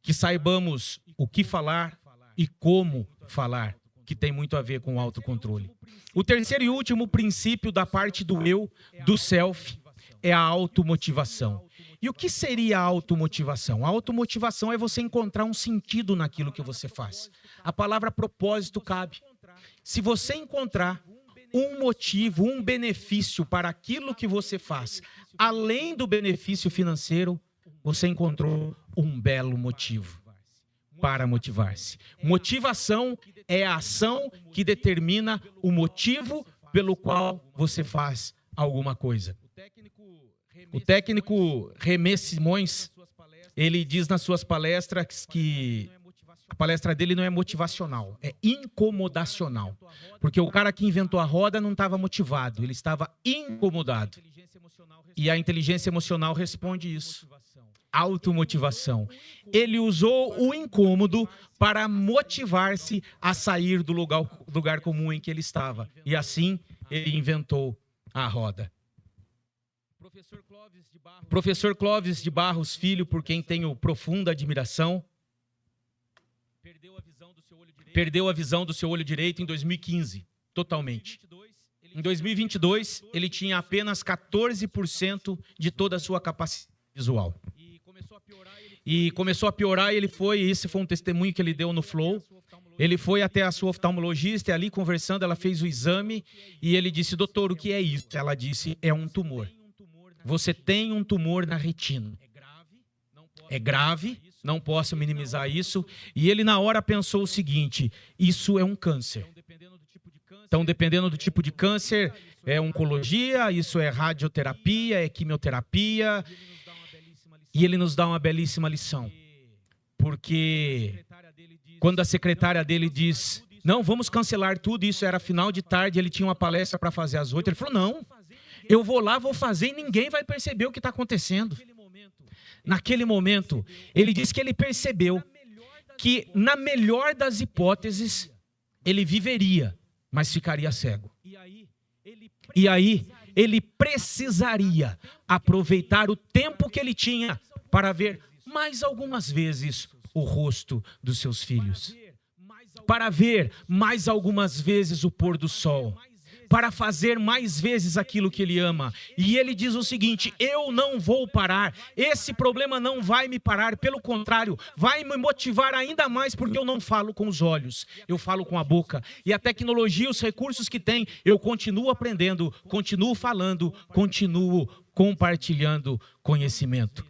que saibamos o que falar e como falar, que tem muito a ver com o autocontrole. O terceiro e último princípio da parte do eu, do self, é a automotivação. E o que seria a automotivação? A automotivação é você encontrar um sentido naquilo que você faz. A palavra propósito cabe. Se você encontrar um motivo, um benefício para aquilo que você faz, além do benefício financeiro, você encontrou um belo motivo para motivar-se. Motivação é a ação que determina o motivo pelo qual você faz alguma coisa. O técnico Remê Simões, ele diz nas suas palestras que a palestra dele não é motivacional, é incomodacional. Porque o cara que inventou a roda não estava motivado, ele estava incomodado. E a inteligência emocional responde isso. Automotivação. Ele usou o incômodo para motivar-se a sair do lugar comum em que ele estava. E assim, ele inventou a roda. Professor Clóvis de Barros Filho, por quem tenho profunda admiração, perdeu a visão do seu olho direito em 2015, totalmente. Em 2022, ele tinha apenas 14% de toda a sua capacidade visual. E começou a piorar, e esse foi um testemunho que ele deu no Flow. Ele foi até a sua oftalmologista, e ali conversando, ela fez o exame, e ele disse: doutor, o que é isso? Ela disse: é um tumor. Você tem um tumor na retina. É grave, não posso minimizar isso. E ele na hora pensou o seguinte: isso é um câncer. Então, dependendo do tipo de câncer, é oncologia, isso é radioterapia, é quimioterapia. E ele nos dá uma belíssima lição. Porque quando a secretária dele diz: não, vamos cancelar tudo, isso era final de tarde, ele tinha uma palestra para fazer às 8, ele falou: não, eu vou lá, vou fazer e ninguém vai perceber o que está acontecendo. Naquele momento, ele disse que ele percebeu que, na melhor das hipóteses, ele viveria, mas ficaria cego. E aí, ele precisaria aproveitar o tempo que ele tinha para ver mais algumas vezes o rosto dos seus filhos, para ver mais algumas vezes o pôr do sol, para fazer mais vezes aquilo que ele ama. E ele diz o seguinte: eu não vou parar, esse problema não vai me parar, pelo contrário, vai me motivar ainda mais, porque eu não falo com os olhos, eu falo com a boca. E a tecnologia, os recursos que tem, eu continuo aprendendo, continuo falando, continuo compartilhando conhecimento.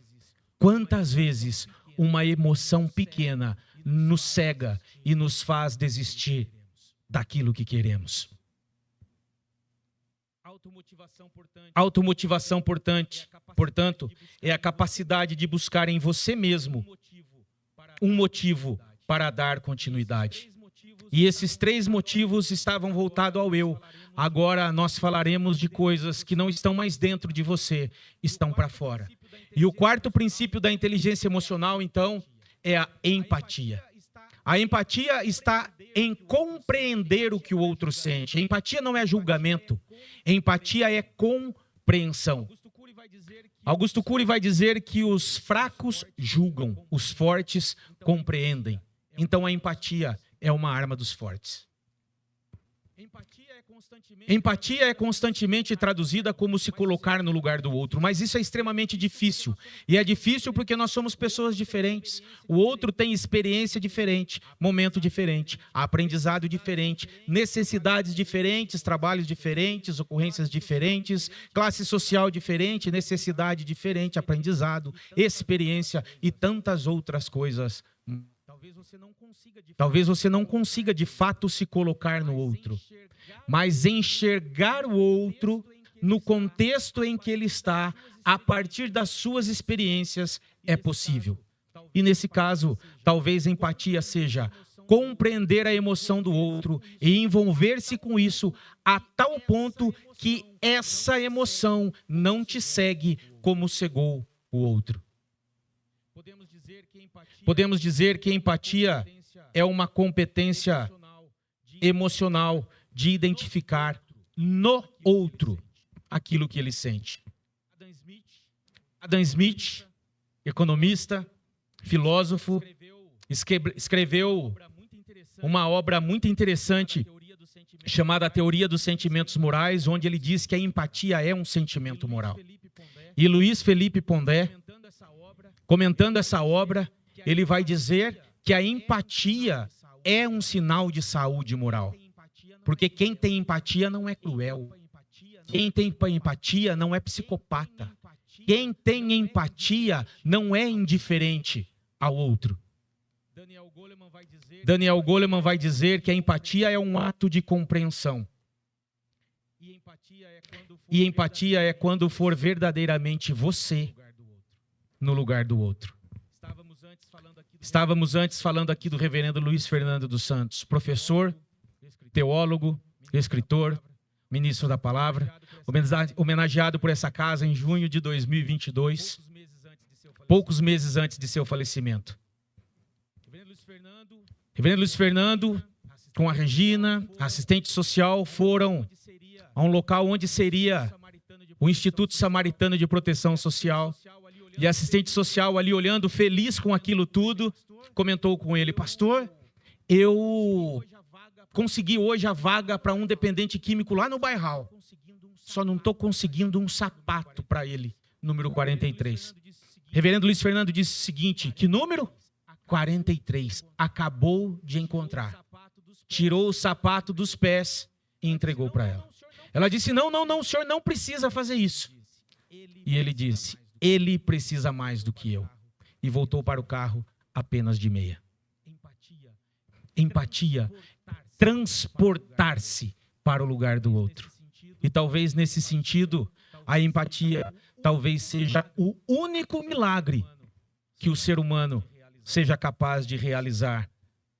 Quantas vezes uma emoção pequena nos cega e nos faz desistir daquilo que queremos? Automotivação, portanto, é a capacidade de buscar em você mesmo um motivo para dar continuidade. E esses 3 motivos estavam voltados ao eu. Agora nós falaremos de coisas que não estão mais dentro de você, estão para fora. E o quarto princípio da inteligência emocional, então, é a empatia. A empatia está em compreender o que o outro sente. A empatia não é julgamento. Empatia é compreensão. Augusto Cury vai dizer que os fracos julgam, os fortes compreendem. Então a empatia é uma arma dos fortes. Empatia é constantemente traduzida como se colocar no lugar do outro, mas isso é extremamente difícil. E é difícil porque nós somos pessoas diferentes. O outro tem experiência diferente, momento diferente, aprendizado diferente, necessidades diferentes, trabalhos diferentes, ocorrências diferentes, classe social diferente, necessidade diferente, aprendizado, experiência e tantas outras coisas. Talvez você não consiga de fato se colocar no outro, mas enxergar o outro no contexto em que ele está, a partir das suas experiências, é possível. E nesse caso, talvez a empatia seja compreender a emoção do outro e envolver-se com isso a tal ponto que essa emoção não te segue como cegou o outro. Podemos dizer que empatia é uma competência emocional de identificar no outro aquilo que ele sente. Adam Smith, economista, filósofo, escreveu uma obra muito interessante chamada A Teoria dos Sentimentos Morais, onde ele diz que a empatia é um sentimento moral. E Luiz Felipe Pondé, comentando essa obra, ele vai dizer que a empatia é um sinal de saúde moral. Porque quem tem empatia não é cruel. Quem tem empatia não é psicopata. Quem tem empatia não é indiferente ao outro. Daniel Goleman vai dizer que a empatia é um ato de compreensão. E empatia é quando for verdadeiramente você no lugar do outro. Estávamos antes falando aqui do reverendo Luiz Fernando dos Santos, professor, teólogo, escritor, ministro da palavra, homenageado por essa casa em junho de 2022, poucos meses antes de seu falecimento. Reverendo Luiz Fernando, com a Regina, assistente social, foram a um local onde seria o Instituto Samaritano de Proteção Social. E a assistente social ali olhando, feliz com aquilo tudo, comentou com ele: pastor, eu consegui hoje a vaga para um dependente químico lá no Bairral. Só não estou conseguindo um sapato para ele, número 43. Reverendo Luiz Fernando disse o seguinte: que número? 43. Acabou de encontrar. Tirou o sapato dos pés e entregou para ela. Ela disse: não, o senhor não precisa fazer isso. E ele disse: ele precisa mais do que eu. E voltou para o carro apenas de meia. Empatia, transportar-se para o lugar do outro. E talvez nesse sentido, a empatia talvez seja o único milagre que o ser humano seja capaz de realizar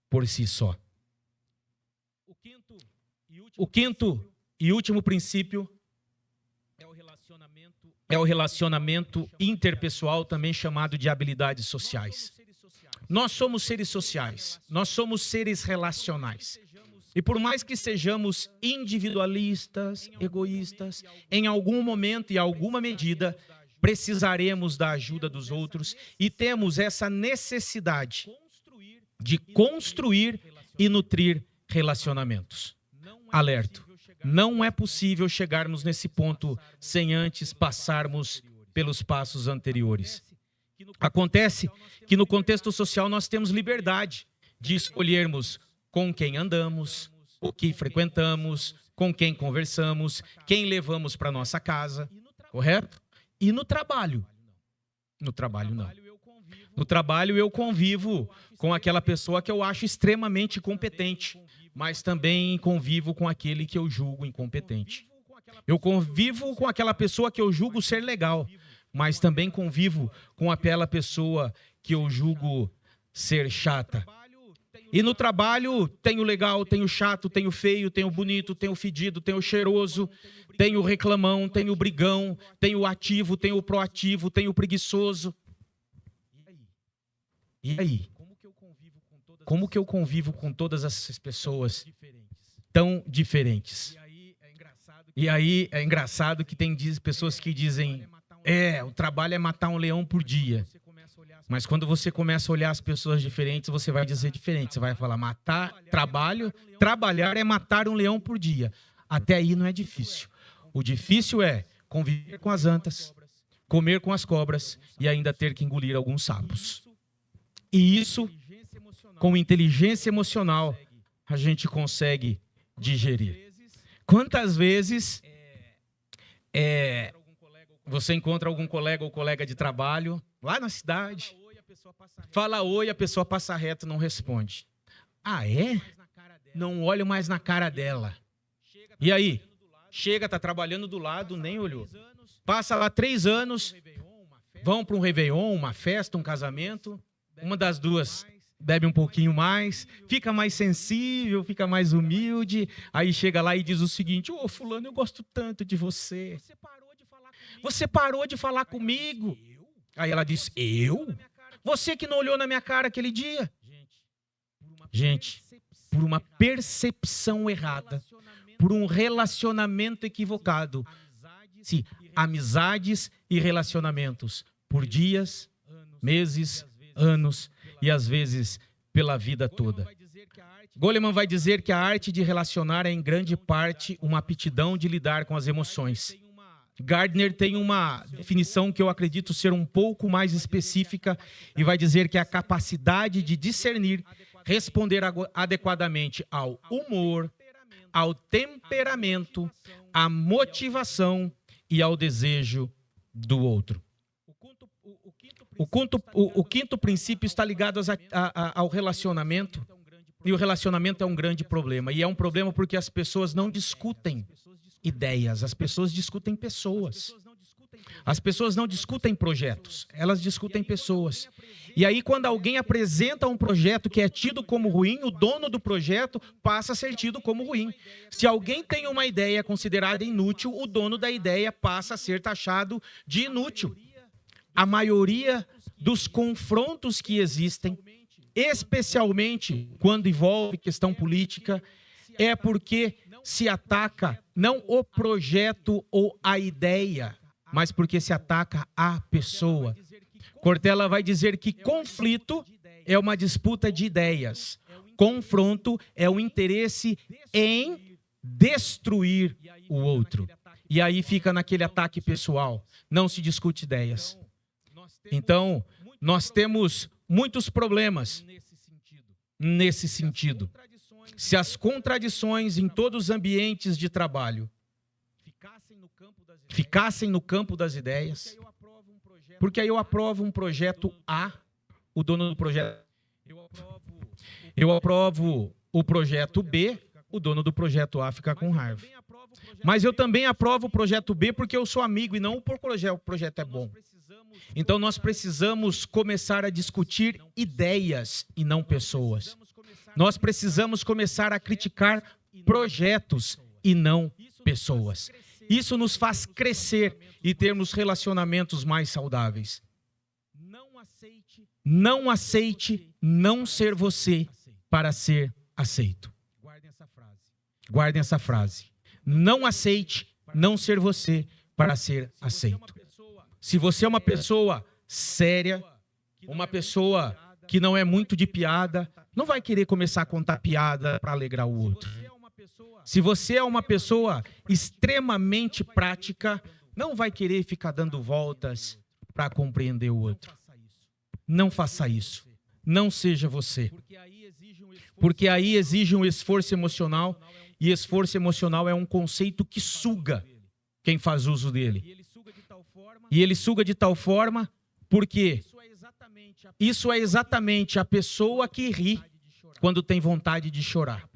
por si só. O quinto e último princípio é o relacionamento interpessoal, também chamado de habilidades sociais. Nós somos seres sociais, nós somos seres relacionais. E por mais que sejamos individualistas, egoístas, em algum momento e alguma medida, precisaremos da ajuda dos outros e temos essa necessidade de construir e nutrir relacionamentos. Alerto, não é possível chegarmos nesse ponto sem antes passarmos pelos passos anteriores. Acontece que no contexto social nós temos liberdade de escolhermos com quem andamos, o que frequentamos, com quem conversamos, quem levamos para nossa casa, correto? E no trabalho? No trabalho não. No trabalho eu convivo com aquela pessoa que eu acho extremamente competente, mas também convivo com aquele que eu julgo incompetente. Eu convivo com aquela pessoa que eu julgo ser legal, mas também convivo com aquela pessoa que eu julgo ser chata. E no trabalho tem o legal, tem o chato, tem o feio, tem o bonito, tem o fedido, tem o cheiroso, tem o reclamão, tem o brigão, tem o ativo, tem o proativo, tem o preguiçoso. E aí? Como que eu convivo com todas essas pessoas tão diferentes? E aí é engraçado que tem pessoas que dizem: o trabalho é matar um leão por dia. Mas quando você começa a olhar as pessoas diferentes, você vai dizer diferente. Você vai falar: trabalhar é matar um leão por dia. Até aí não é difícil. O difícil é conviver com as antas, comer com as cobras e ainda ter que engolir alguns sapos. E isso, com inteligência emocional, a gente consegue digerir. Quantas vezes você encontra algum colega ou colega de trabalho lá na cidade, fala oi, a pessoa passa reto e não responde. Ah, é? Não olho mais na cara dela. E aí? Chega, tá trabalhando do lado, nem olhou. Passa lá 3 anos, vão para um Réveillon, uma festa, um casamento. Uma das duas bebe um pouquinho mais, fica mais sensível, fica mais humilde. Aí chega lá e diz o seguinte: ô, fulano, eu gosto tanto de você. Você parou de falar comigo? Aí ela diz: eu? Você que não olhou na minha cara aquele dia? Gente, por uma percepção errada, por um relacionamento equivocado. Sim, amizades e relacionamentos por dias, meses, anos e às vezes pela vida toda. Goleman vai dizer que a arte de relacionar é em grande parte uma aptidão de lidar com as emoções. Gardner tem uma definição que eu acredito ser um pouco mais específica e vai dizer que é a capacidade de discernir, responder adequadamente ao humor, ao temperamento, à motivação e ao desejo do outro. O quinto princípio está ligado ao relacionamento, e o relacionamento é um grande problema. E é um problema porque as pessoas não discutem ideias, as pessoas discutem pessoas. As pessoas não discutem projetos, elas discutem pessoas. E aí, quando alguém apresenta um projeto que é tido como ruim, o dono do projeto passa a ser tido como ruim. Se alguém tem uma ideia considerada inútil, o dono da ideia passa a ser taxado de inútil. A maioria dos confrontos que existem, especialmente quando envolve questão política, é porque se ataca não o projeto ou a ideia, mas porque se ataca a pessoa. Cortella vai dizer que conflito é uma disputa de ideias. Confronto é o interesse em destruir o outro. E aí fica naquele ataque pessoal. Não se discute ideias. Então, nós temos muitos problemas nesse sentido. Se as contradições em todos os ambientes de trabalho ficassem no campo das ideias, porque aí eu aprovo um projeto A, o dono do projeto. Eu aprovo o projeto B, o dono do projeto A fica com raiva. Mas eu também aprovo o projeto B porque eu sou amigo e não porque o projeto é bom. Então nós precisamos começar a discutir ideias e não pessoas. Nós precisamos começar a criticar projetos e não pessoas. Isso nos faz crescer e termos relacionamentos mais saudáveis. Não aceite não ser você para ser aceito. Guardem essa frase. Não aceite não ser você para ser aceito. Se você é uma pessoa séria, uma pessoa que não é muito de piada, não vai querer começar a contar piada para alegrar o outro. Se você é uma pessoa extremamente prática, não vai querer ficar dando voltas para compreender o outro. Não faça isso. Não seja você. Porque aí exige um esforço emocional, e esforço emocional é um conceito que suga quem faz uso dele. E ele suga de tal forma, porque isso é exatamente a pessoa que ri quando tem vontade de chorar.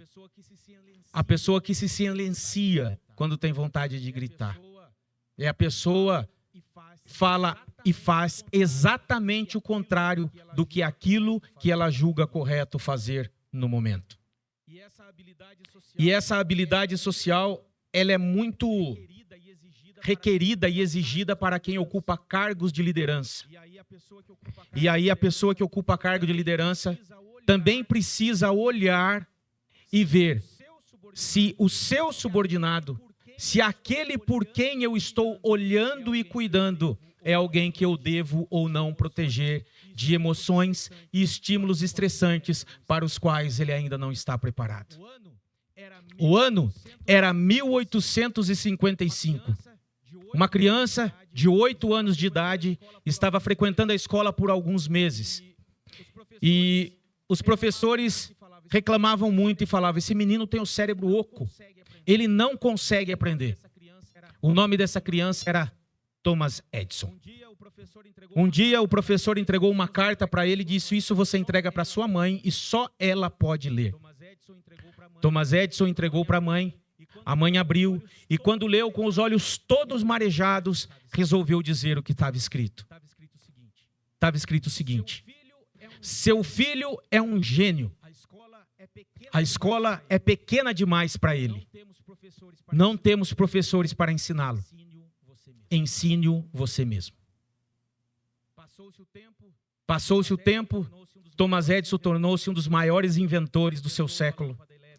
A pessoa que se silencia quando tem vontade de gritar. É a pessoa que fala e faz exatamente o contrário do que aquilo que ela julga correto fazer no momento. E essa habilidade social, ela é muito requerida e exigida para quem ocupa cargos de liderança. E aí a pessoa que ocupa cargo de liderança também precisa olhar e ver se o seu subordinado, se aquele por quem eu estou olhando e cuidando é alguém que eu devo ou não proteger de emoções e estímulos estressantes para os quais ele ainda não está preparado. O ano era 1855. Uma criança de 8 anos de idade estava frequentando a escola por alguns meses. E os professores reclamavam muito e falavam: esse menino tem o cérebro oco, ele não consegue aprender. O nome dessa criança era Thomas Edison. Um dia o professor entregou uma carta para ele e disse: isso você entrega para sua mãe e só ela pode ler. Thomas Edison entregou para a mãe abriu e quando leu com os olhos todos marejados, resolveu dizer o que estava escrito. Estava escrito o seguinte: seu filho é um gênio. A escola é pequena demais para ele. Não temos professores para ensiná-lo. Ensine-o você mesmo. Passou-se o tempo, Thomas Edison tornou-se um dos maiores inventores do seu século.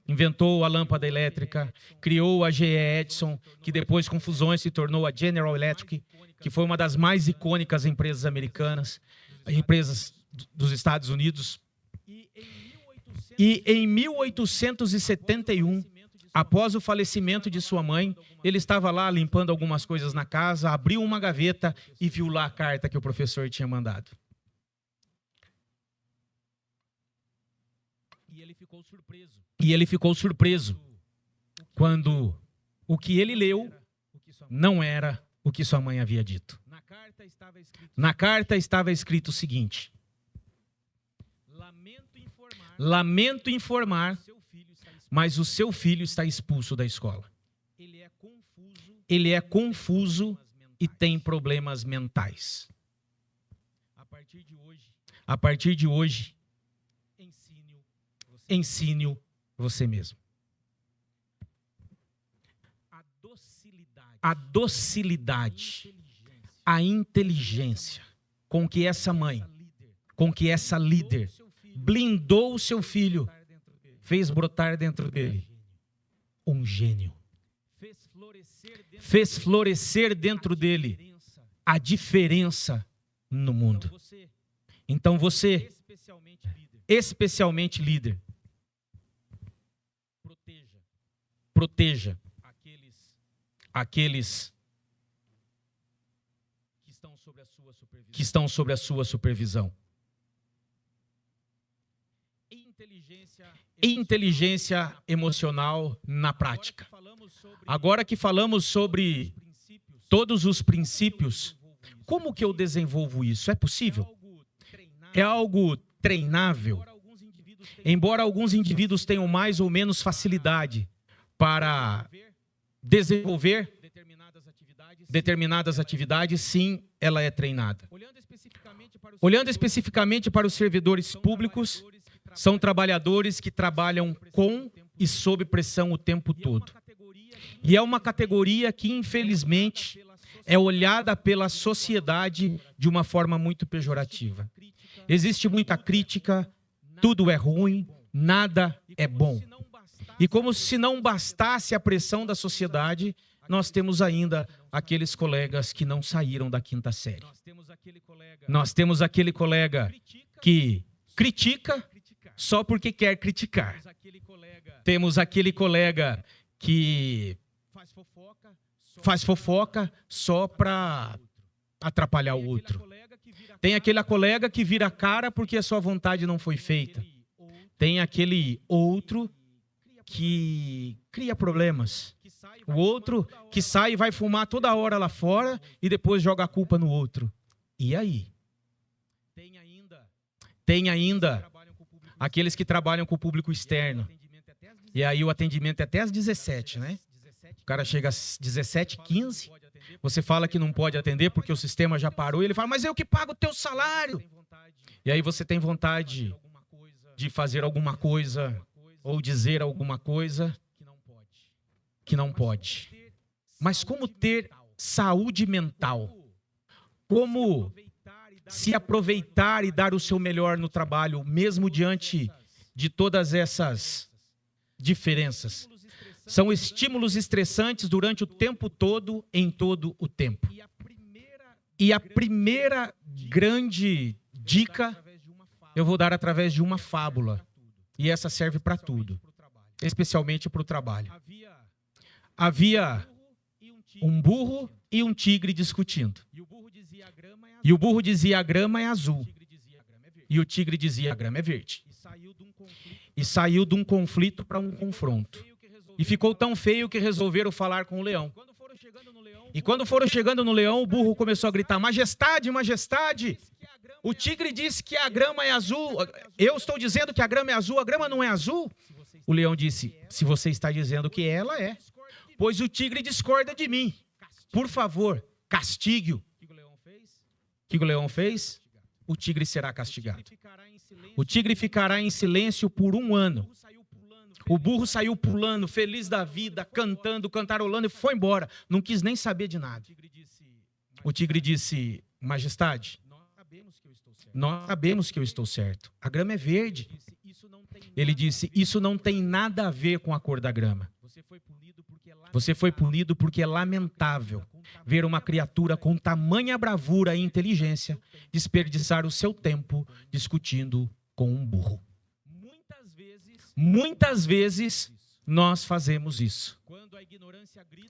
inventou a lâmpada elétrica, criou a GE Edison, que depois com fusões se tornou a General Electric, que foi uma das mais icônicas empresas americanas, empresas dos Estados Unidos. E em 1871, após o falecimento de sua mãe, ele estava lá limpando algumas coisas na casa, abriu uma gaveta e viu lá a carta que o professor tinha mandado. E ele ficou surpreso quando o que ele leu não era o que sua mãe havia dito. Na carta estava escrito o seguinte: lamento informar, mas o seu filho está expulso da escola. Ele é confuso e tem problemas mentais. A partir de hoje, ensine-o você mesmo. A docilidade, a inteligência com que essa mãe, com que essa líder blindou o seu filho, fez brotar dentro dele um gênio. Fez florescer dentro dele a diferença no mundo. Então você, especialmente líder, proteja aqueles que estão sob a sua supervisão. Inteligência emocional na prática. Agora que falamos sobre todos os princípios, como que eu desenvolvo isso? É possível? É algo treinável? Embora alguns indivíduos tenham mais ou menos facilidade para desenvolver determinadas atividades, sim, ela é treinada. Olhando especificamente para os servidores públicos, são trabalhadores que trabalham com e sob pressão o tempo todo. E é uma categoria que, infelizmente, é olhada pela sociedade de uma forma muito pejorativa. Existe muita crítica, tudo é ruim, nada é bom. E como se não bastasse a pressão da sociedade, nós temos ainda aqueles colegas que não saíram da quinta série. Nós temos aquele colega que critica só porque quer criticar. Temos aquele colega que faz fofoca só para atrapalhar o outro. Tem aquele colega que vira cara porque a sua vontade não foi feita. Tem aquele outro que cria problemas. O outro que sai e vai fumar toda hora lá fora e depois joga a culpa no outro. E aí? Tem ainda aqueles que trabalham com o público externo. E aí o atendimento é até às 17, né? O cara chega às 17h15, você fala que não pode atender porque o sistema já parou, e ele fala, mas eu que pago o teu salário. E aí você tem vontade de fazer alguma coisa ou dizer alguma coisa que não pode. Mas como ter saúde mental? Como se aproveitar e dar o seu melhor no trabalho, mesmo diante de todas essas diferenças? São estímulos estressantes durante o tempo todo, em todo o tempo. E a primeira grande dica eu vou dar através de uma fábula. E essa serve para tudo, especialmente para o trabalho. Havia um burro e um tigre discutindo. E o burro dizia, a grama é azul. E o tigre dizia, a grama é verde. E saiu de um conflito para um confronto. E ficou tão feio que resolveram falar com o leão. E quando foram chegando no leão, o burro começou a gritar, majestade, majestade, o tigre disse que a grama é azul. Eu estou dizendo que a grama é azul, a grama não é azul? O leão disse, se você está dizendo que ela é, pois o tigre discorda de mim. Por favor, castigue-o. O que o leão fez? O tigre será castigado. O tigre ficará em silêncio por 1 ano. O burro saiu pulando, feliz da vida, cantando, cantarolando e foi embora. Não quis nem saber de nada. O tigre disse, majestade, Nós sabemos que eu estou certo. A grama é verde. Ele disse, isso não tem nada a ver com a cor da grama. Você foi punido porque é lamentável ver uma criatura com tamanha bravura e inteligência desperdiçar o seu tempo discutindo com um burro. Muitas vezes nós fazemos isso.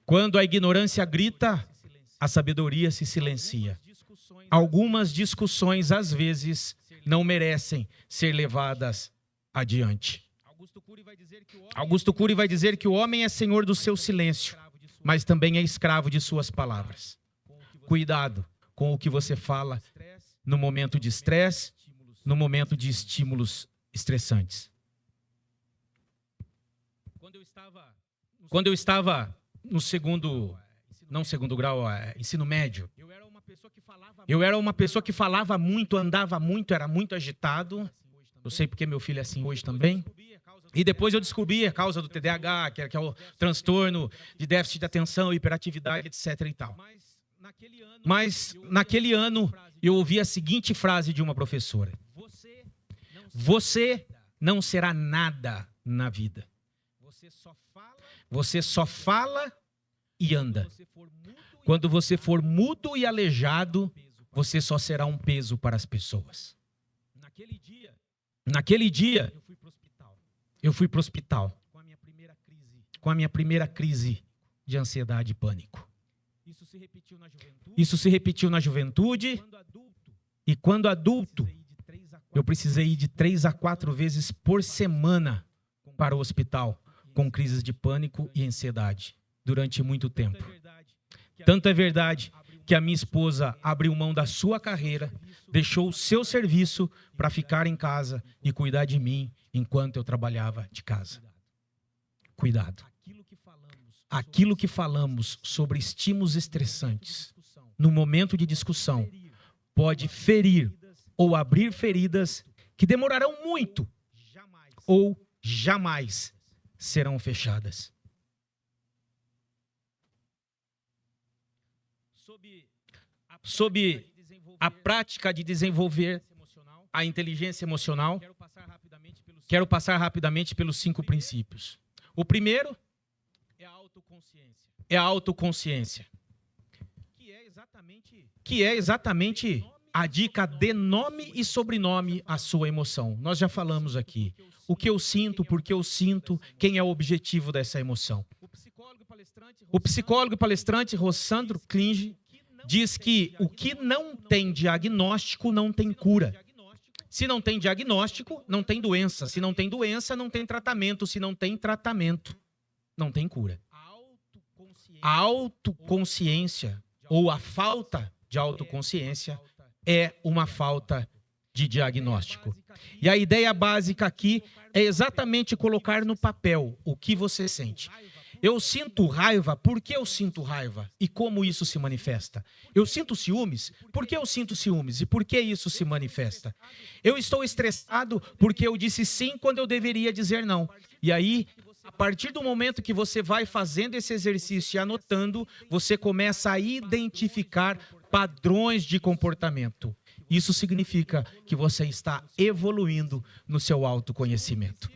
Quando a ignorância grita, a sabedoria se silencia. Algumas discussões, às vezes, não merecem ser levadas adiante. Augusto Cury vai dizer que o homem é senhor do seu silêncio, mas também é escravo de suas palavras. Cuidado com o que você fala no momento de estresse, no momento de estímulos estressantes. Quando eu estava no segundo grau, ensino médio, eu era uma pessoa que falava muito, andava muito, era muito agitado. Eu sei porque meu filho é assim hoje também. E depois eu descobri a causa do TDAH, que é o transtorno de déficit de atenção, hiperatividade, etc. e tal. Mas naquele ano eu ouvi a seguinte frase de uma professora: você não será nada na vida. Você só fala e anda. Quando você for mudo e aleijado, você só será um peso para as pessoas. Naquele dia, eu fui para o hospital com a minha primeira crise de ansiedade e pânico. Isso se repetiu na juventude e quando adulto, eu precisei ir de 3 a 4 vezes por semana para o hospital com crises de pânico e ansiedade durante muito tempo. Tanto é verdade que a minha esposa abriu mão da sua carreira, deixou o seu serviço para ficar em casa e cuidar de mim enquanto eu trabalhava de casa. Cuidado. Aquilo que falamos sobre estímulos estressantes no momento de discussão pode ferir ou abrir feridas que demorarão muito ou jamais serão fechadas. Sob a prática de desenvolver a inteligência emocional, quero passar rapidamente pelos 5 princípios. O primeiro é a autoconsciência, que é exatamente a dica de nome e sobrenome à sua emoção. Nós já falamos aqui. O que eu sinto, por que eu sinto, quem é o objetivo dessa emoção. O psicólogo e palestrante Rossandro Klinge diz que o que não tem diagnóstico não tem cura. Se não tem diagnóstico, não tem doença. Se não tem doença, não tem tratamento. Se não tem tratamento, não tem cura. A autoconsciência ou a falta de autoconsciência é uma falta de diagnóstico. E a ideia básica aqui é exatamente colocar no papel o que você sente. Eu sinto raiva, por que eu sinto raiva? E como isso se manifesta? Eu sinto ciúmes, por que eu sinto ciúmes? E por que isso se manifesta? Eu estou estressado porque eu disse sim quando eu deveria dizer não. E aí, a partir do momento que você vai fazendo esse exercício e anotando, você começa a identificar padrões de comportamento. Isso significa que você está evoluindo no seu autoconhecimento.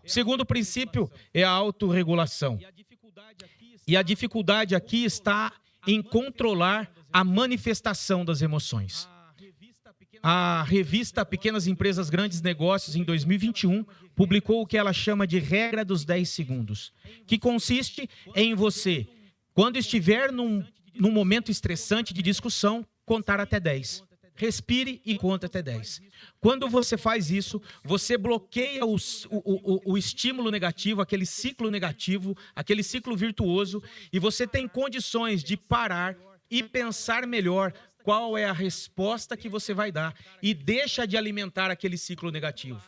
O segundo princípio é a autorregulação. E a dificuldade aqui está em controlar a manifestação das emoções. A revista Pequenas Empresas, Grandes Negócios, em 2021, publicou o que ela chama de regra dos 10 segundos, que consiste em você, quando estiver num momento estressante de discussão, contar até 10. Respire e conta até 10. Quando você faz isso, você bloqueia o estímulo negativo, aquele ciclo negativo, aquele ciclo virtuoso, e você tem condições de parar e pensar melhor qual é a resposta que você vai dar e deixa de alimentar aquele ciclo negativo.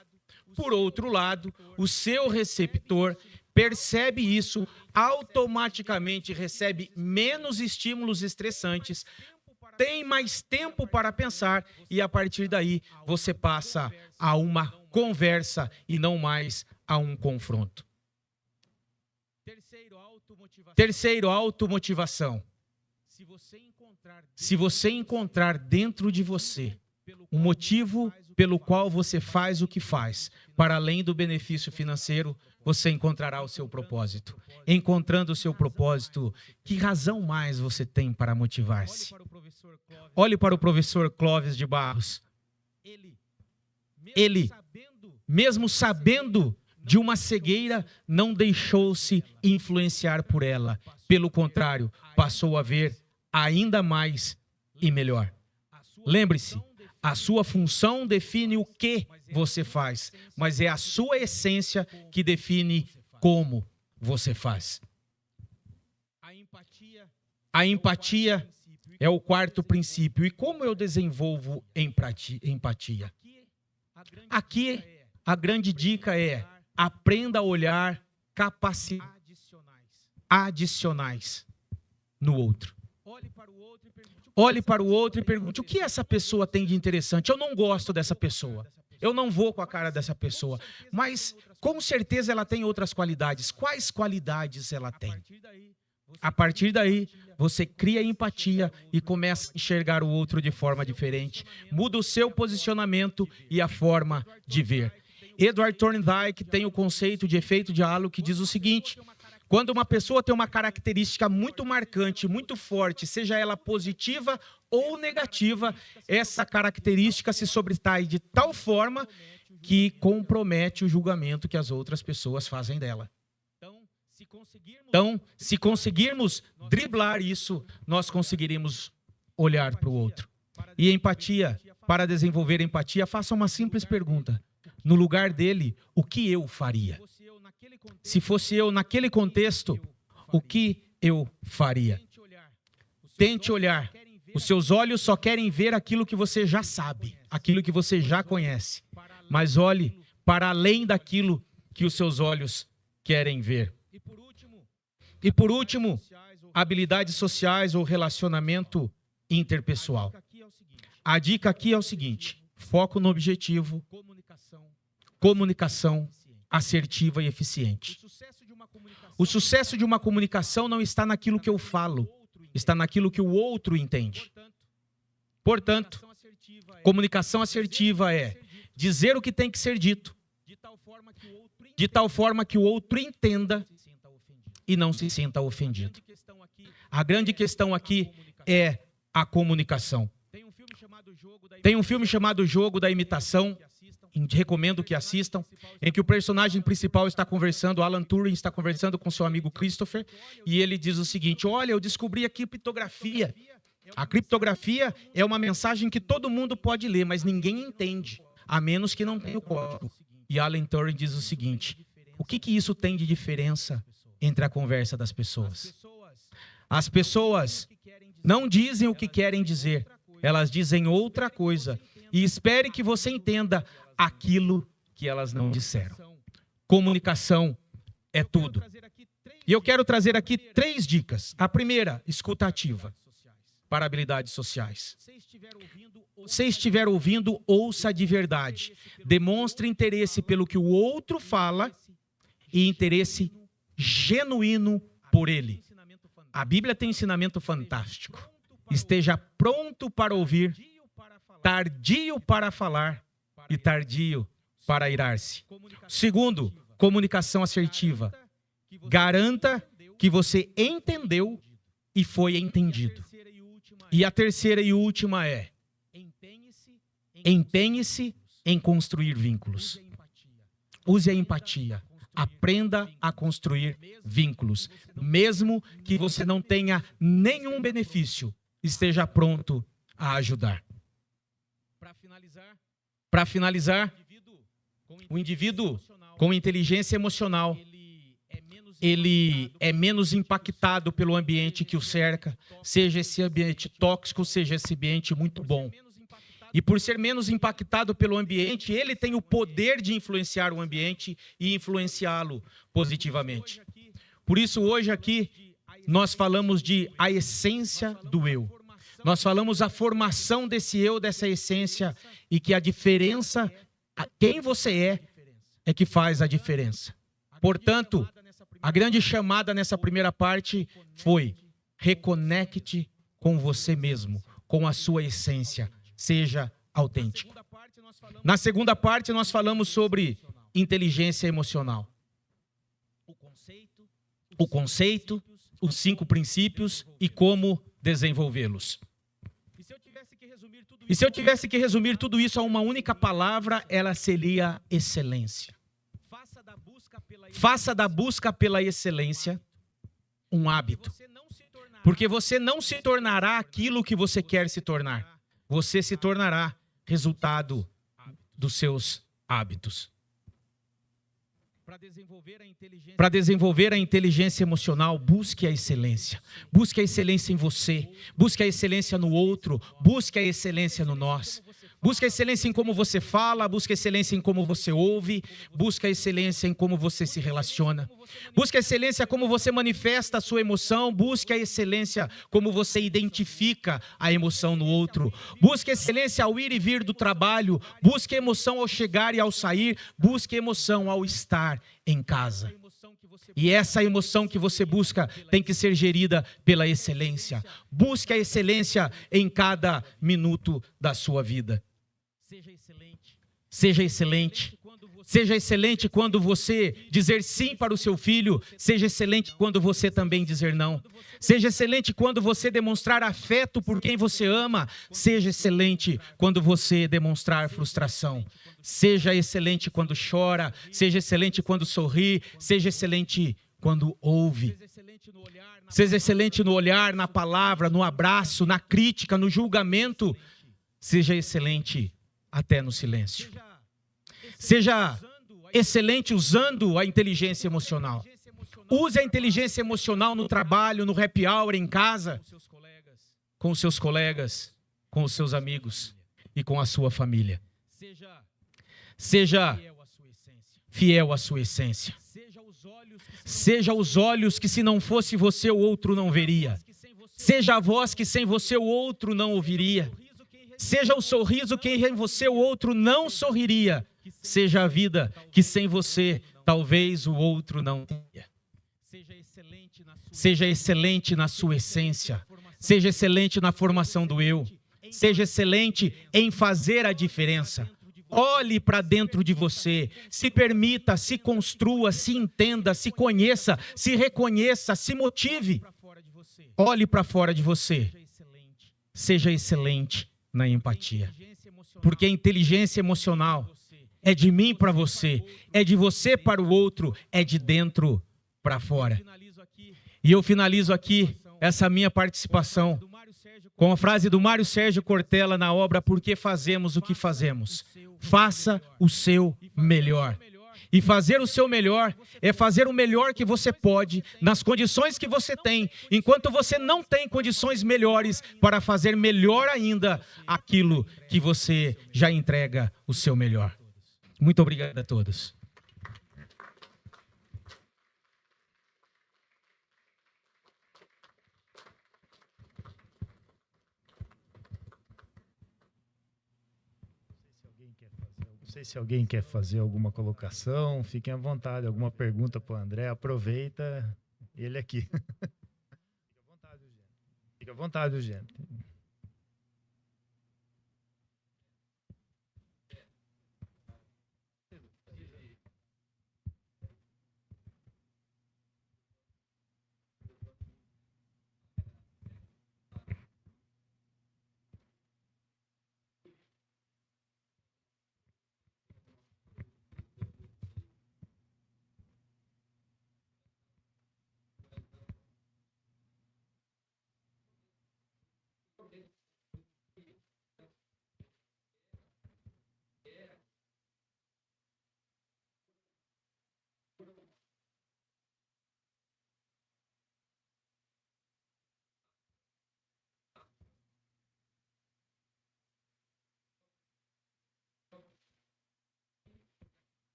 Por outro lado, o seu receptor percebe isso, automaticamente recebe menos estímulos estressantes, tem mais tempo para pensar e, a partir daí, você passa a uma conversa e não mais a um confronto. Terceiro, automotivação. Se você encontrar dentro de você o motivo pelo qual você faz o que faz. Para além do benefício financeiro, você encontrará o seu propósito. Encontrando o seu propósito, que razão mais você tem para motivar-se? Olhe para o professor Clóvis de Barros. Ele, mesmo sabendo de uma cegueira, não deixou-se influenciar por ela. Pelo contrário, passou a ver ainda mais e melhor. Lembre-se, a sua função define o que você faz, mas é a sua essência que define como você faz. A empatia é o quarto princípio. E como eu desenvolvo empatia? Aqui, a grande dica é: aprenda a olhar capacidades adicionais no outro. Olhe para o outro e pergunte: o que essa pessoa tem de interessante? Eu não gosto dessa pessoa. Eu não vou com a cara dessa pessoa. Mas, com certeza, ela tem outras qualidades. Quais qualidades ela tem? A partir daí, você cria empatia e começa a enxergar o outro de forma diferente. Muda o seu posicionamento e a forma de ver. Edward Thorndike tem o conceito de efeito de halo que diz o seguinte: quando uma pessoa tem uma característica muito marcante, muito forte, seja ela positiva ou negativa, essa característica se sobressai de tal forma que compromete o julgamento que as outras pessoas fazem dela. Então, se conseguirmos driblar isso, nós conseguiremos olhar para o outro. E empatia, para desenvolver empatia, faça uma simples pergunta: no lugar dele, o que eu faria? Se fosse eu naquele contexto, o que eu faria? Tente olhar. Os seus olhos só querem ver aquilo que você já sabe, aquilo que você já conhece. Mas olhe para além daquilo que os seus olhos querem ver. E por último, habilidades sociais ou relacionamento interpessoal. A dica aqui é o seguinte: foco no objetivo, comunicação assertiva e eficiente. O sucesso de uma comunicação não está naquilo que eu falo, está naquilo que o outro entende. Portanto, comunicação assertiva é dizer o que tem que ser dito, de tal forma que o outro entenda e não se sinta ofendido. A grande questão aqui é a comunicação. Tem um filme chamado Jogo da Imitação, recomendo que assistam, em que o personagem principal está conversando, Alan Turing está conversando com seu amigo Christopher, e ele diz o seguinte: olha, eu descobri a criptografia. A criptografia é uma mensagem que todo mundo pode ler, mas ninguém entende, a menos que não tenha o código. E Alan Turing diz o seguinte: o que isso tem de diferença entre a conversa das pessoas? As pessoas não dizem o que querem dizer, elas dizem outra coisa, e espere que você entenda aquilo que elas não disseram. Comunicação é tudo. E eu quero trazer aqui 3 dicas. A primeira, escuta ativa para habilidades sociais. Se estiver ouvindo, ouça de verdade. Demonstre interesse pelo que o outro fala e interesse genuíno por ele. A Bíblia tem um ensinamento fantástico. Esteja pronto para ouvir, tardio para falar e tardio para irar-se. Segundo, comunicação assertiva. Garanta que você entendeu e foi entendido. E a terceira e última é: empenhe-se em construir vínculos. Use a empatia. Aprenda a construir vínculos. Mesmo que você não tenha nenhum benefício, esteja pronto a ajudar. Para finalizar, o indivíduo com inteligência emocional, ele é menos impactado pelo ambiente que o cerca, seja esse ambiente tóxico, seja esse ambiente muito bom. E por ser menos impactado pelo ambiente, ele tem o poder de influenciar o ambiente e influenciá-lo positivamente. Por isso, hoje aqui, nós falamos de a essência do eu. Nós falamos a formação desse eu, dessa essência, e que a diferença, quem você é que faz a diferença. Portanto, a grande chamada nessa primeira parte foi: reconecte com você mesmo, com a sua essência. Seja autêntico. Na segunda parte, nós falamos sobre inteligência emocional. O conceito, os 5 princípios e como desenvolvê-los. E se eu tivesse que resumir tudo isso a uma única palavra, ela seria excelência. Faça da busca pela excelência um hábito. Porque você não se tornará aquilo que você quer se tornar. Você se tornará resultado dos seus hábitos. Para desenvolver a inteligência emocional, busque a excelência. Busque a excelência em você. Busque a excelência no outro. Busque a excelência no nós. Busque a excelência em como você fala. Busque a excelência em como você ouve. Busque a excelência em como você se relaciona. Busque a excelência como você manifesta a sua emoção. Busque a excelência como você identifica a emoção no outro. Busque a excelência ao ir e vir do trabalho. Busque a emoção ao chegar e ao sair. Busque a emoção ao estar em casa. E essa emoção que você busca tem que ser gerida pela excelência. Busque a excelência em cada minuto da sua vida. Seja excelente. Seja excelente quando você dizer sim para o seu filho. Seja excelente quando você também dizer não. Seja excelente quando você demonstrar afeto por quem você ama. Seja excelente quando você demonstrar frustração. Seja excelente quando chora. Seja excelente quando sorri. Seja excelente quando ouve. Seja excelente no olhar, na palavra, no abraço, na crítica, no julgamento. Seja excelente até no silêncio. Seja excelente usando a inteligência emocional. Use a inteligência emocional no trabalho, no happy hour, em casa, com os seus colegas, com os seus amigos e com a sua família. Seja fiel à sua essência. Seja os olhos que se não fosse você o outro não veria. Seja a voz que sem você o outro não ouviria. Seja o sorriso que em você o outro não sorriria. Seja a vida que sem você talvez o outro não tenha. Seja excelente na sua essência. Seja excelente na formação do eu. Seja excelente em fazer a diferença. Olhe para dentro de você. Se permita, se construa, se entenda, se conheça, se reconheça, se motive. Olhe para fora de você. Seja excelente na empatia. Porque a inteligência emocional é de mim para você, é de você para o outro, é de dentro para fora. E eu finalizo aqui essa minha participação com a frase do Mário Sérgio Cortella na obra Por que Fazemos o que Fazemos? Faça o seu melhor. E fazer o seu melhor é fazer o melhor que você pode, nas condições que você tem, enquanto você não tem condições melhores para fazer melhor ainda aquilo que você já entrega o seu melhor. Muito obrigado a todos. Não sei se alguém quer fazer alguma colocação, fiquem à vontade, alguma pergunta para o André, aproveita ele aqui. Fica à vontade, Eugênio.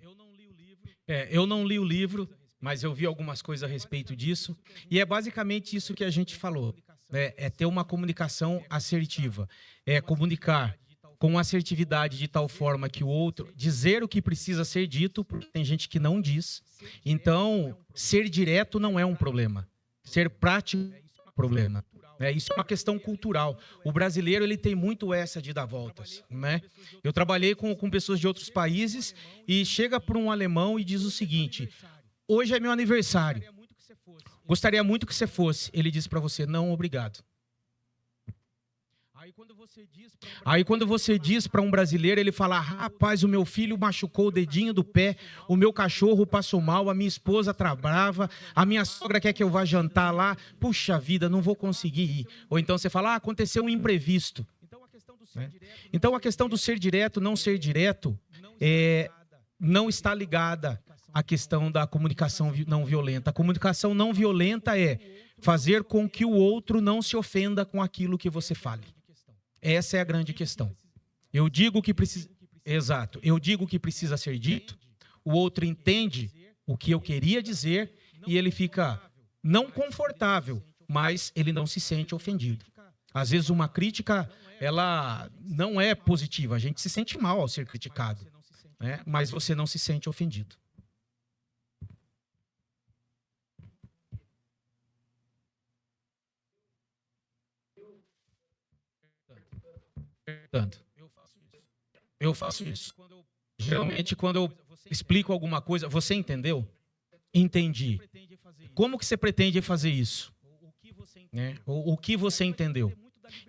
Eu não li o livro, mas eu vi algumas coisas a respeito disso. E é basicamente isso que a gente falou. É ter uma comunicação assertiva. É comunicar com assertividade de tal forma que o outro... Dizer o que precisa ser dito, porque tem gente que não diz. Então, ser direto não é um problema. Ser prático é um problema. Isso é uma questão cultural. O brasileiro ele tem muito essa de dar voltas, né? Eu trabalhei com pessoas de outros países e chega para um alemão e diz o seguinte: hoje é meu aniversário. Gostaria muito que você fosse. Ele diz para você: não, obrigado. Aí quando você diz para um brasileiro, ele fala: rapaz, o meu filho machucou o dedinho do pé, o meu cachorro passou mal, a minha esposa tá brava, a minha sogra quer que eu vá jantar lá, puxa vida, não vou conseguir ir. Ou então você fala: aconteceu um imprevisto. Então a questão do ser direto, não ser direto, não está ligada à questão da comunicação não violenta. A comunicação não violenta é fazer com que o outro não se ofenda com aquilo que você fale. Essa é a grande questão. Eu digo que precisa... Exato. Eu digo que precisa ser dito, o outro entende o que eu queria dizer e ele fica não confortável, mas ele não se sente ofendido. Às vezes uma crítica, ela não é positiva. A gente se sente mal ao ser criticado, né? Mas você não se sente ofendido. Eu faço isso. Geralmente, quando eu explico alguma coisa, você entendeu? Entendi. Como que você pretende fazer isso? O que você entendeu?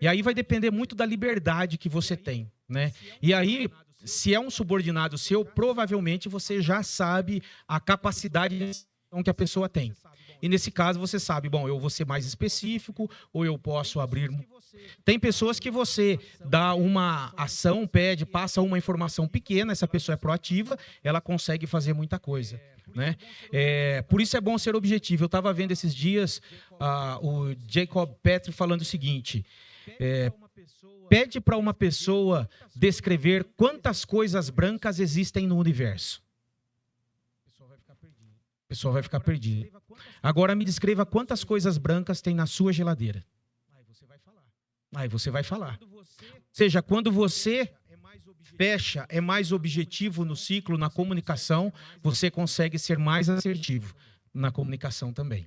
E aí vai depender muito da liberdade que você tem, né? E aí, se é um subordinado seu, provavelmente você já sabe a capacidade que a pessoa tem. E nesse caso você sabe, bom, eu vou ser mais específico ou eu posso abrir... Tem pessoas que você dá uma ação, pede, passa uma informação pequena, essa pessoa é proativa, ela consegue fazer muita coisa, né? Por isso é bom ser objetivo. Eu estava vendo esses dias o Jacob Petri falando o seguinte: pede para uma pessoa descrever quantas coisas brancas existem no universo. A pessoa vai ficar perdida. Agora me descreva quantas coisas brancas tem na sua geladeira. Aí você vai falar. Ou seja, quando você fecha, é mais objetivo no ciclo, na comunicação, você consegue ser mais assertivo na comunicação também.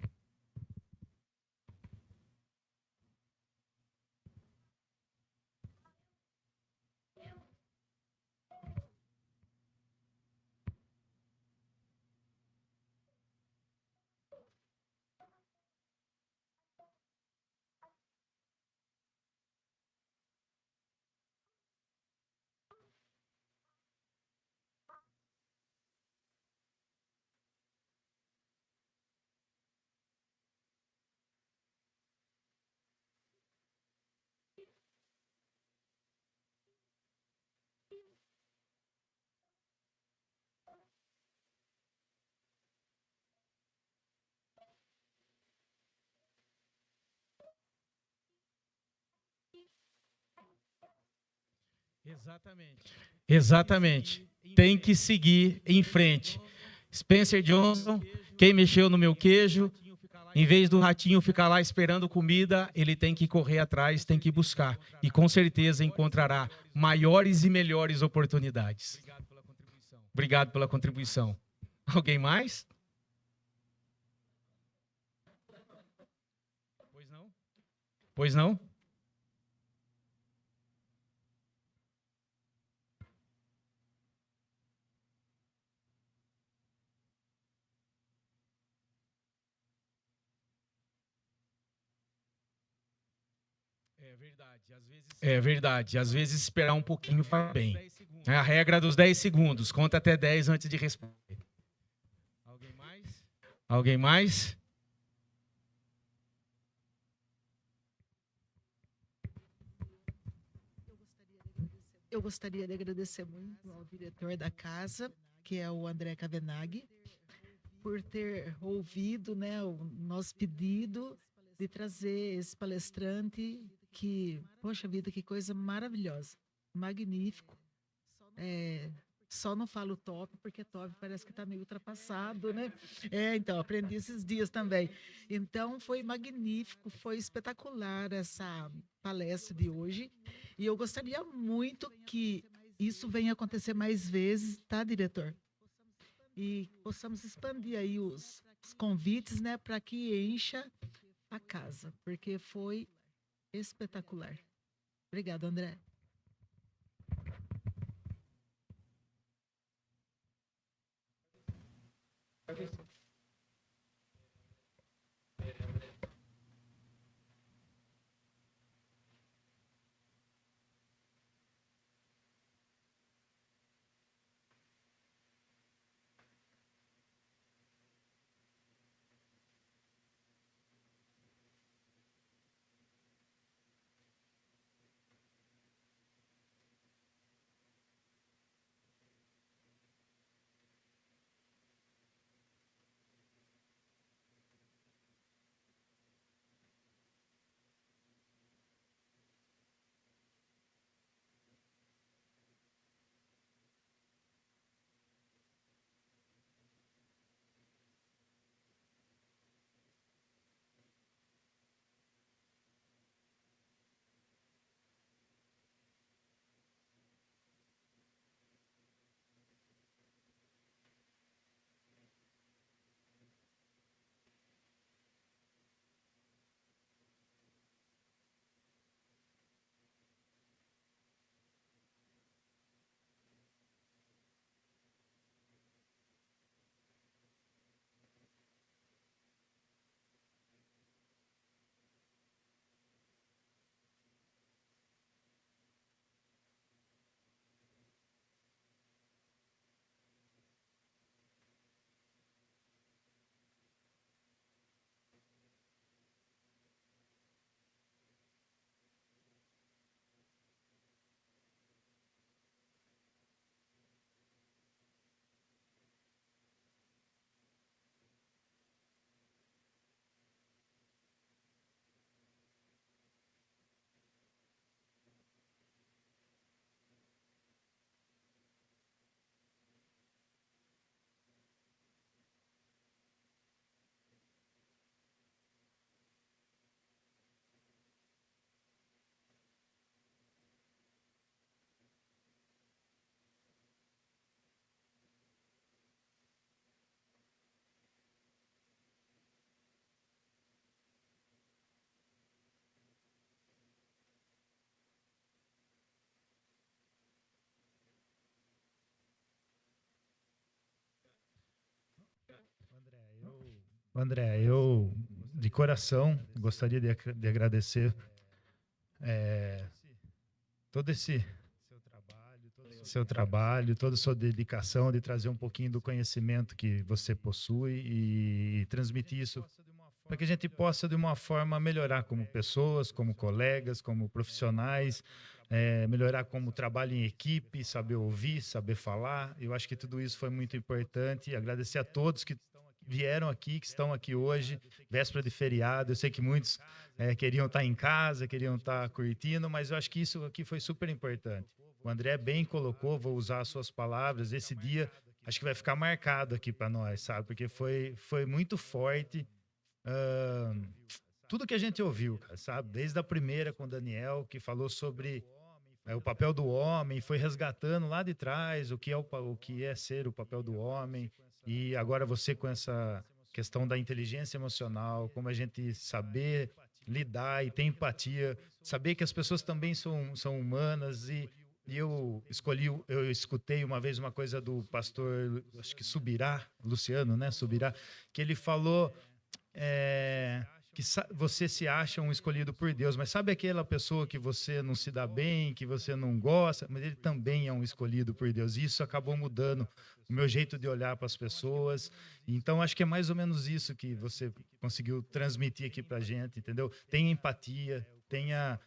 Exatamente. Tem que seguir em frente. Spencer Johnson, quem mexeu no meu queijo, em vez do ratinho ficar lá esperando comida, ele tem que correr atrás, tem que buscar. E com certeza encontrará maiores e melhores oportunidades. Obrigado pela contribuição. Alguém mais? Pois não? É verdade. Às vezes esperar um pouquinho faz bem. É a regra dos 10 segundos. Conta até 10 antes de responder. Alguém mais? Eu gostaria de agradecer muito ao diretor da casa, que é o André Cavenaghi, por ter ouvido, né, o nosso pedido de trazer esse palestrante que, poxa vida, que coisa maravilhosa, magnífico. Só não falo top, porque top parece que está meio ultrapassado, né? Então, aprendi esses dias também. Então, foi magnífico, foi espetacular essa palestra de hoje. E eu gostaria muito que isso venha acontecer mais vezes, tá, diretor? E possamos expandir aí os convites, né, para que encha a casa, porque foi espetacular. Obrigada, André. André, eu de coração gostaria de agradecer todo esse seu trabalho, toda a sua dedicação de trazer um pouquinho do conhecimento que você possui e transmitir isso para que a gente possa, de uma forma, melhorar como pessoas, como colegas, como profissionais, melhorar como trabalho em equipe, saber ouvir, saber falar. Eu acho que tudo isso foi muito importante. Agradecer a todos que vieram aqui, que estão aqui hoje, véspera de feriado. Eu sei que muitos queriam estar em casa, queriam estar curtindo, mas eu acho que isso aqui foi super importante. O André bem colocou, vou usar as suas palavras, esse dia acho que vai ficar marcado aqui para nós, sabe? Porque foi muito forte tudo que a gente ouviu, cara, sabe? Desde a primeira com o Daniel, que falou sobre o papel do homem, foi resgatando lá de trás o que é ser o papel do homem, e agora você com essa questão da inteligência emocional, como a gente saber lidar e ter empatia, saber que as pessoas também são humanas e eu escutei uma vez uma coisa do pastor, acho que Subirá, Luciano, né? Subirá, que ele falou que você se acha um escolhido por Deus, mas sabe aquela pessoa que você não se dá bem, que você não gosta, mas ele também é um escolhido por Deus. E isso acabou mudando o meu jeito de olhar para as pessoas. Então, acho que é mais ou menos isso que você conseguiu transmitir aqui para a gente, entendeu? Tenha empatia, tenha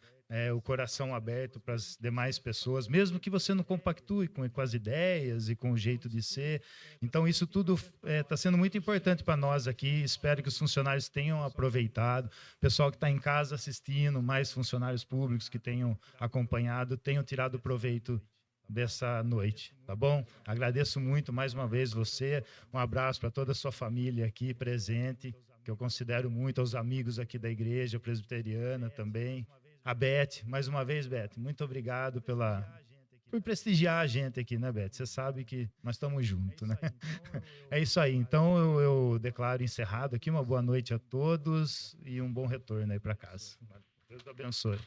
o coração aberto para as demais pessoas, mesmo que você não compactue com as ideias e com o jeito de ser. Então, isso tudo está sendo muito importante para nós aqui. Espero que os funcionários tenham aproveitado, o pessoal que está em casa assistindo, mais funcionários públicos que tenham acompanhado, tenham tirado proveito dessa noite, tá bom? Agradeço muito mais uma vez você, um abraço para toda a sua família aqui presente, que eu considero muito, aos amigos aqui da igreja presbiteriana também. A Beth, mais uma vez, Beth, muito obrigado por prestigiar a gente aqui, né, Beth? Você sabe que nós estamos juntos, né? É isso aí. Então, eu declaro encerrado aqui. Uma boa noite a todos e um bom retorno aí para casa. Deus abençoe.